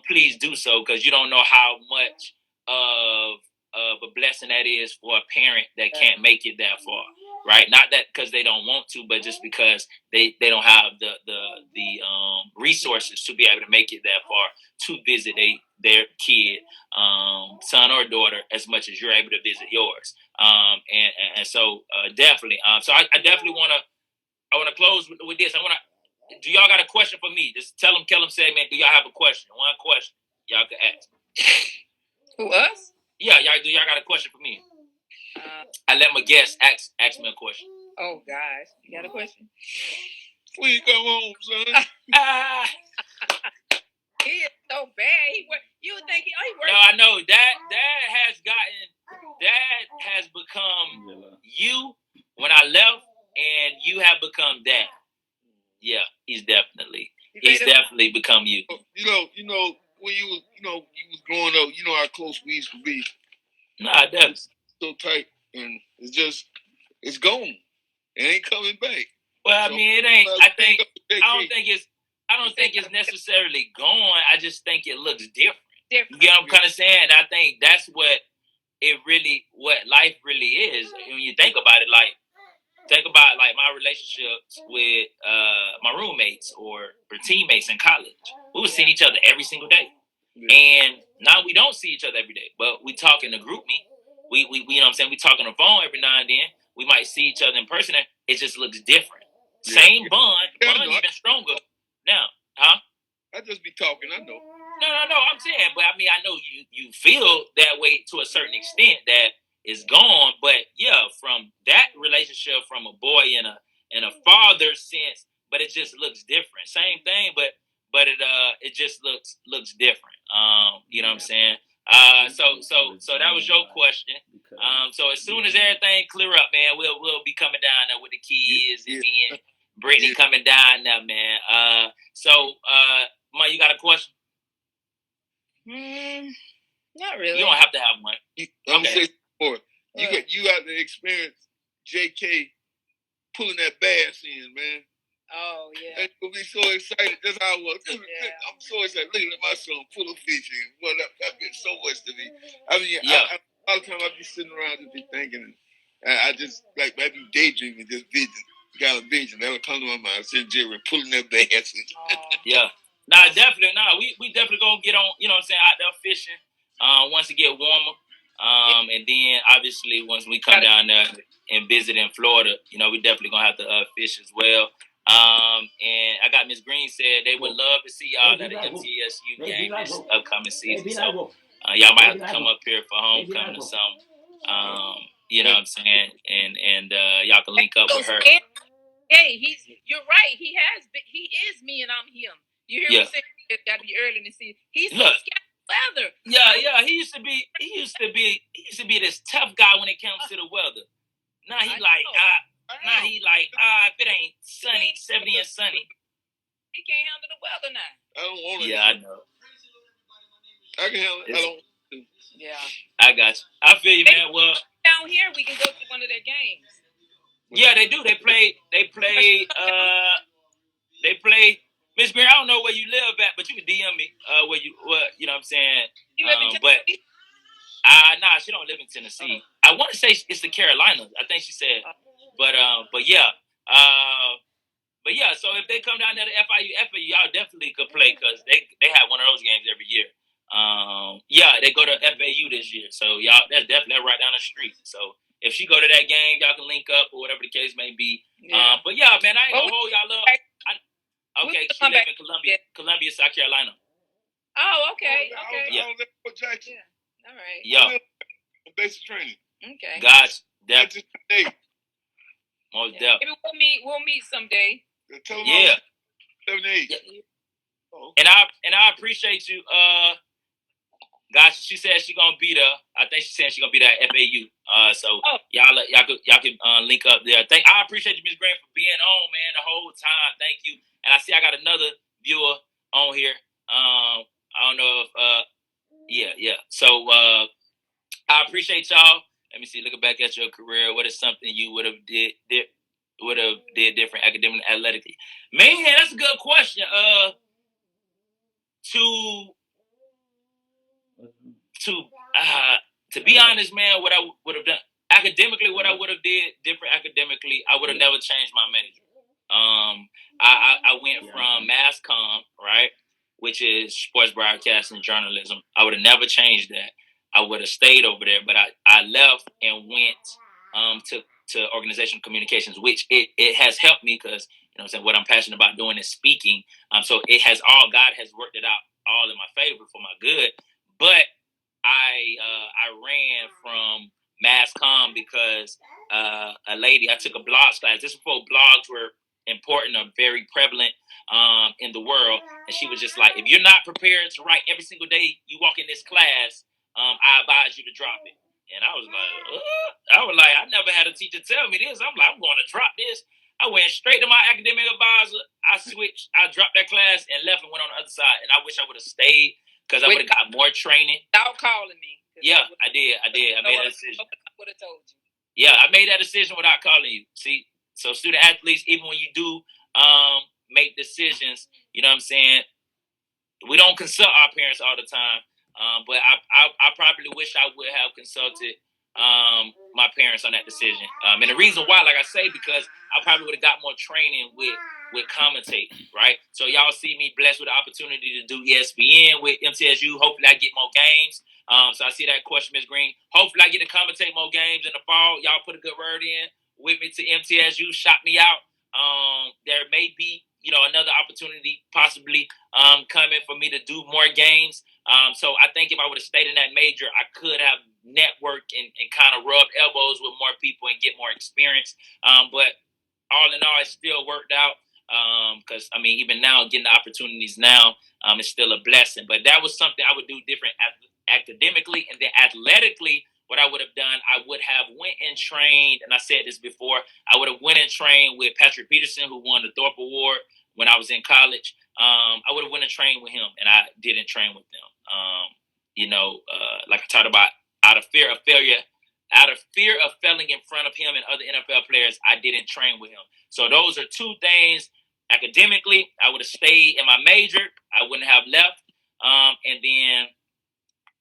Please do so, because you don't know how much of a blessing that is for a parent that can't make it that far, right? Not that because they don't want to, but just because they don't have the resources to be able to make it that far to visit their kid, son or daughter, as much as you're able to visit yours. And so definitely. So I definitely want to close with this. Do y'all got a question for me? Just tell them, Kellem said, man, do y'all have a question? One question y'all can ask. Who, us? Yeah, do y'all got a question for me? I let my guest ask me a question. Oh, gosh. You got a question? Please come home, son. He is so bad. You would think he works. No, I know. Dad has become you when I left, and you have become Dad. Yeah, he's definitely become you. When you was growing up, how close we used to be. Nah, definitely. So tight, and it's gone. It ain't coming back. Well, so, I mean, it ain't. I don't think it's necessarily gone. I just think it looks different. You get what I'm kind of saying? I think that's what life really is. When you think about it, think about my relationships with my roommates or teammates in college. We would see each other every single day. Yeah. And now we don't see each other every day, but we talk in the group meet. We you know what I'm saying? We talk on the phone every now and then. We might see each other in person. It just looks different. Yeah. Same bond even stronger now. Huh? I just be talking, I know. No, I'm saying, but I mean, I know you feel that way to a certain extent that it's gone, but yeah, from that relationship from a boy and a father sense, but it just looks different. Same thing, but it just looks different. You know what I'm saying? So that was your question. So as soon as everything clear up, man, we'll be coming down there with the kids and me and Brittany coming down there, man. Ma, you got a question? Not really. You don't have to have one. I'm saying more. You got to experience JK pulling that bass in, man. Oh yeah. And you'll be so excited. That's how I was. Yeah. I'm so excited. Look at my son pull a fish in. Well, that meant so much to me. I mean, a lot of times I be sitting around and be thinking, I just I be daydreaming, just vision. Got a vision. That'll come to my mind. Sitting Jerry pulling that bass in. Yeah. Nah, definitely. Nah, we definitely gonna get on. You know what I'm saying? Out there fishing. Once it get warmer. And then obviously once we come down there and visit in Florida, we definitely gonna have to fish as well. And I got Miss Green said they would love to see y'all at the MTSU game this upcoming season. So y'all might have to come up here for homecoming or something. You know what I'm saying? And y'all can link up with her. Hey, you're right. He is me and I'm him. You hear me saying it's gotta be early to see. He's so scared of weather. Yeah. He used to be this tough guy when it comes to the weather. Now he if it ain't sunny, 70 and sunny. He can't handle the weather now. I don't want to. Yeah, I know. I can handle it. I don't want to. Yeah. I got you. I feel you, man. Well, down here we can go to one of their games. Yeah, they do. They play. Miss Green, I don't know where you live at, but you can DM me. You know what I'm saying? You live in Tennessee? Nah, she don't live in Tennessee. I want to say it's the Carolinas. I think she said. But yeah. So if they come down there to FIU, y'all definitely could play because they have one of those games every year. They go to FAU this year, so y'all that's definitely right down the street. So if she go to that game, y'all can link up or whatever the case may be. Yeah. But yeah, man, I ain't gonna hold y'all up. Okay, she live in Columbia, South Carolina. Oh, okay. I live in Jackson. Yeah. All right. Yeah. Basic training. Okay. Gotcha. Definitely. Most definitely. Maybe we'll meet someday. Tell them yeah. 7-8. Yeah. Oh. And I appreciate you. Guys, she said she gonna be there. I think she said she gonna be there at FAU. So y'all can link up there. I appreciate you, Ms. Grant, for being on, man, the whole time. Thank you. And I see I got another viewer on here. I don't know if yeah. So I appreciate y'all. Let me see. Looking back at your career, what is something you would have did different academically, athletically? Man, that's a good question. To be honest, man, what I would have done academically, what I would have did different academically, I would have never changed my major. I went from mass comm, right, which is sports broadcasting journalism. I would have never changed that. I would have stayed over there, but I left and went to organizational communications, which it has helped me because what I'm saying, what I'm passionate about doing is speaking. So it has God has worked it out all in my favor for my good. But I ran from mass comm because a lady, I took a blogs class. This was before blogs were important or very prevalent in the world. And she was just like, if you're not prepared to write every single day you walk in this class, I advise you to drop it. And I was like, I never had a teacher tell me this. I'm like, I'm going to drop this. I went straight to my academic advisor. I switched. I dropped that class and left and went on the other side. And I wish I would have stayed because I would have got more training. Without calling me. Yeah, I did. I made that decision. I would have told you. Yeah, I made that decision without calling you. See, so student athletes, even when you do make decisions, you know what I'm saying, we don't consult our parents all the time. But I probably wish I would have consulted my parents on that decision. And the reason why, like I say, because I probably would have got more training with commentating, right? So y'all see me blessed with the opportunity to do ESPN with MTSU. Hopefully I get more games. So I see that question, Ms. Green. Hopefully I get to commentate more games in the fall. Y'all put a good word in with me to MTSU. Shout me out. There may be, another opportunity possibly coming for me to do more games. So I think if I would have stayed in that major, I could have networked and kind of rubbed elbows with more people and get more experience. But all in all, it still worked out. Because even now, getting the opportunities now, is still a blessing. But that was something I would do different academically, and then athletically. What I would have done, I would have went and trained, and I said this before, I would have went and trained with Patrick Peterson, who won the Thorpe Award when I was in college. I would have went and trained with him, and I didn't train with them. Like I talked about, out of fear of failure, out of fear of failing in front of him and other NFL players, I didn't train with him. So those are two things. Academically, I would have stayed in my major. I wouldn't have left. And then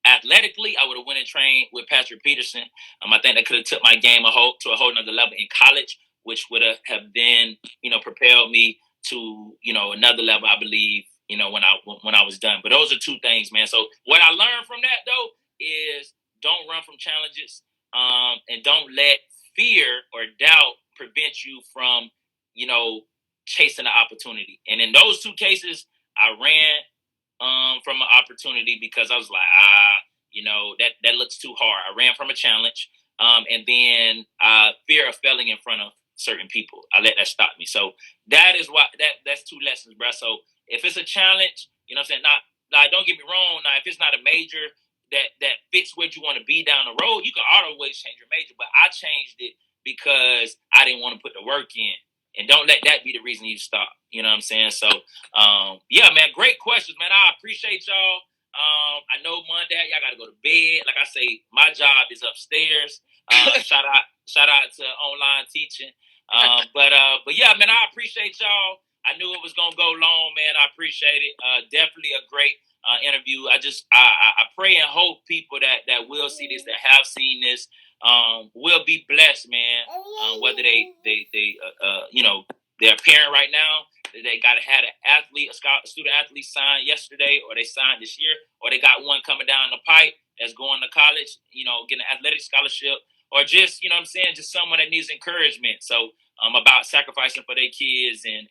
athletically, I would have went and trained with Patrick Peterson. I think that could have took my game to a whole nother level in college, which would have then, propelled me to, another level, I believe, when I was done. But those are two things, man. So what I learned from that, though, is don't run from challenges, and don't let fear or doubt prevent you from, chasing the opportunity. And in those two cases, I ran from an opportunity because I was like, that looks too hard. I ran from a challenge, and then fear of failing in front of certain people. I let that stop me. So that is why that's two lessons, bro. So if it's a challenge, you know what I'm saying? Don't get me wrong. Now, if it's not a major that fits where you want to be down the road, you can always change your major. But I changed it because I didn't want to put the work in. And don't let that be the reason you stop. You know what I'm saying? So, yeah, man, great questions, man. I appreciate y'all. I know Monday y'all got to go to bed. Like I say, my job is upstairs. Shout out to online teaching. But yeah, man, I appreciate y'all. I knew it was gonna go long, man. I appreciate it. Definitely a great interview. I pray and hope people that will see this, that have seen this, will be blessed, man. Whether they're a parent right now, they got to have a student athlete sign yesterday, or they signed this year, or they got one coming down the pipe that's going to college, getting an athletic scholarship, or just, just someone that needs encouragement. So about sacrificing for their kids and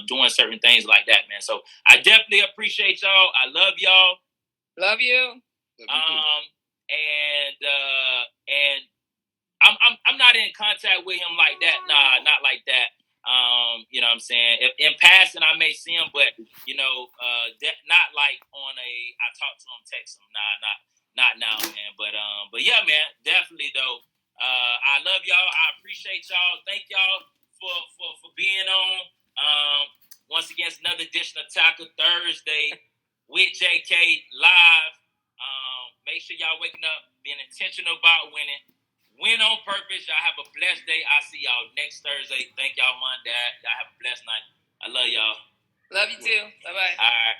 doing certain things like that, man. So I definitely appreciate y'all. I love y'all. Love you. And I'm got in contact with him like that. Nah, not like that. You know what I'm saying? If, in passing, I may see him, but not like on a. I talk to him, text him. Not now, man. But yeah, man, definitely though. I love y'all. I appreciate y'all. Thank y'all for being on. Once again, it's another edition of Tackle Thursday with JK live. Make sure y'all waking up, being intentional about winning. Win on purpose. Y'all have a blessed day. I'll see y'all next Thursday. Thank y'all, Mom, Dad. Y'all have a blessed night. I love y'all. Love you too. Bye-bye. All right.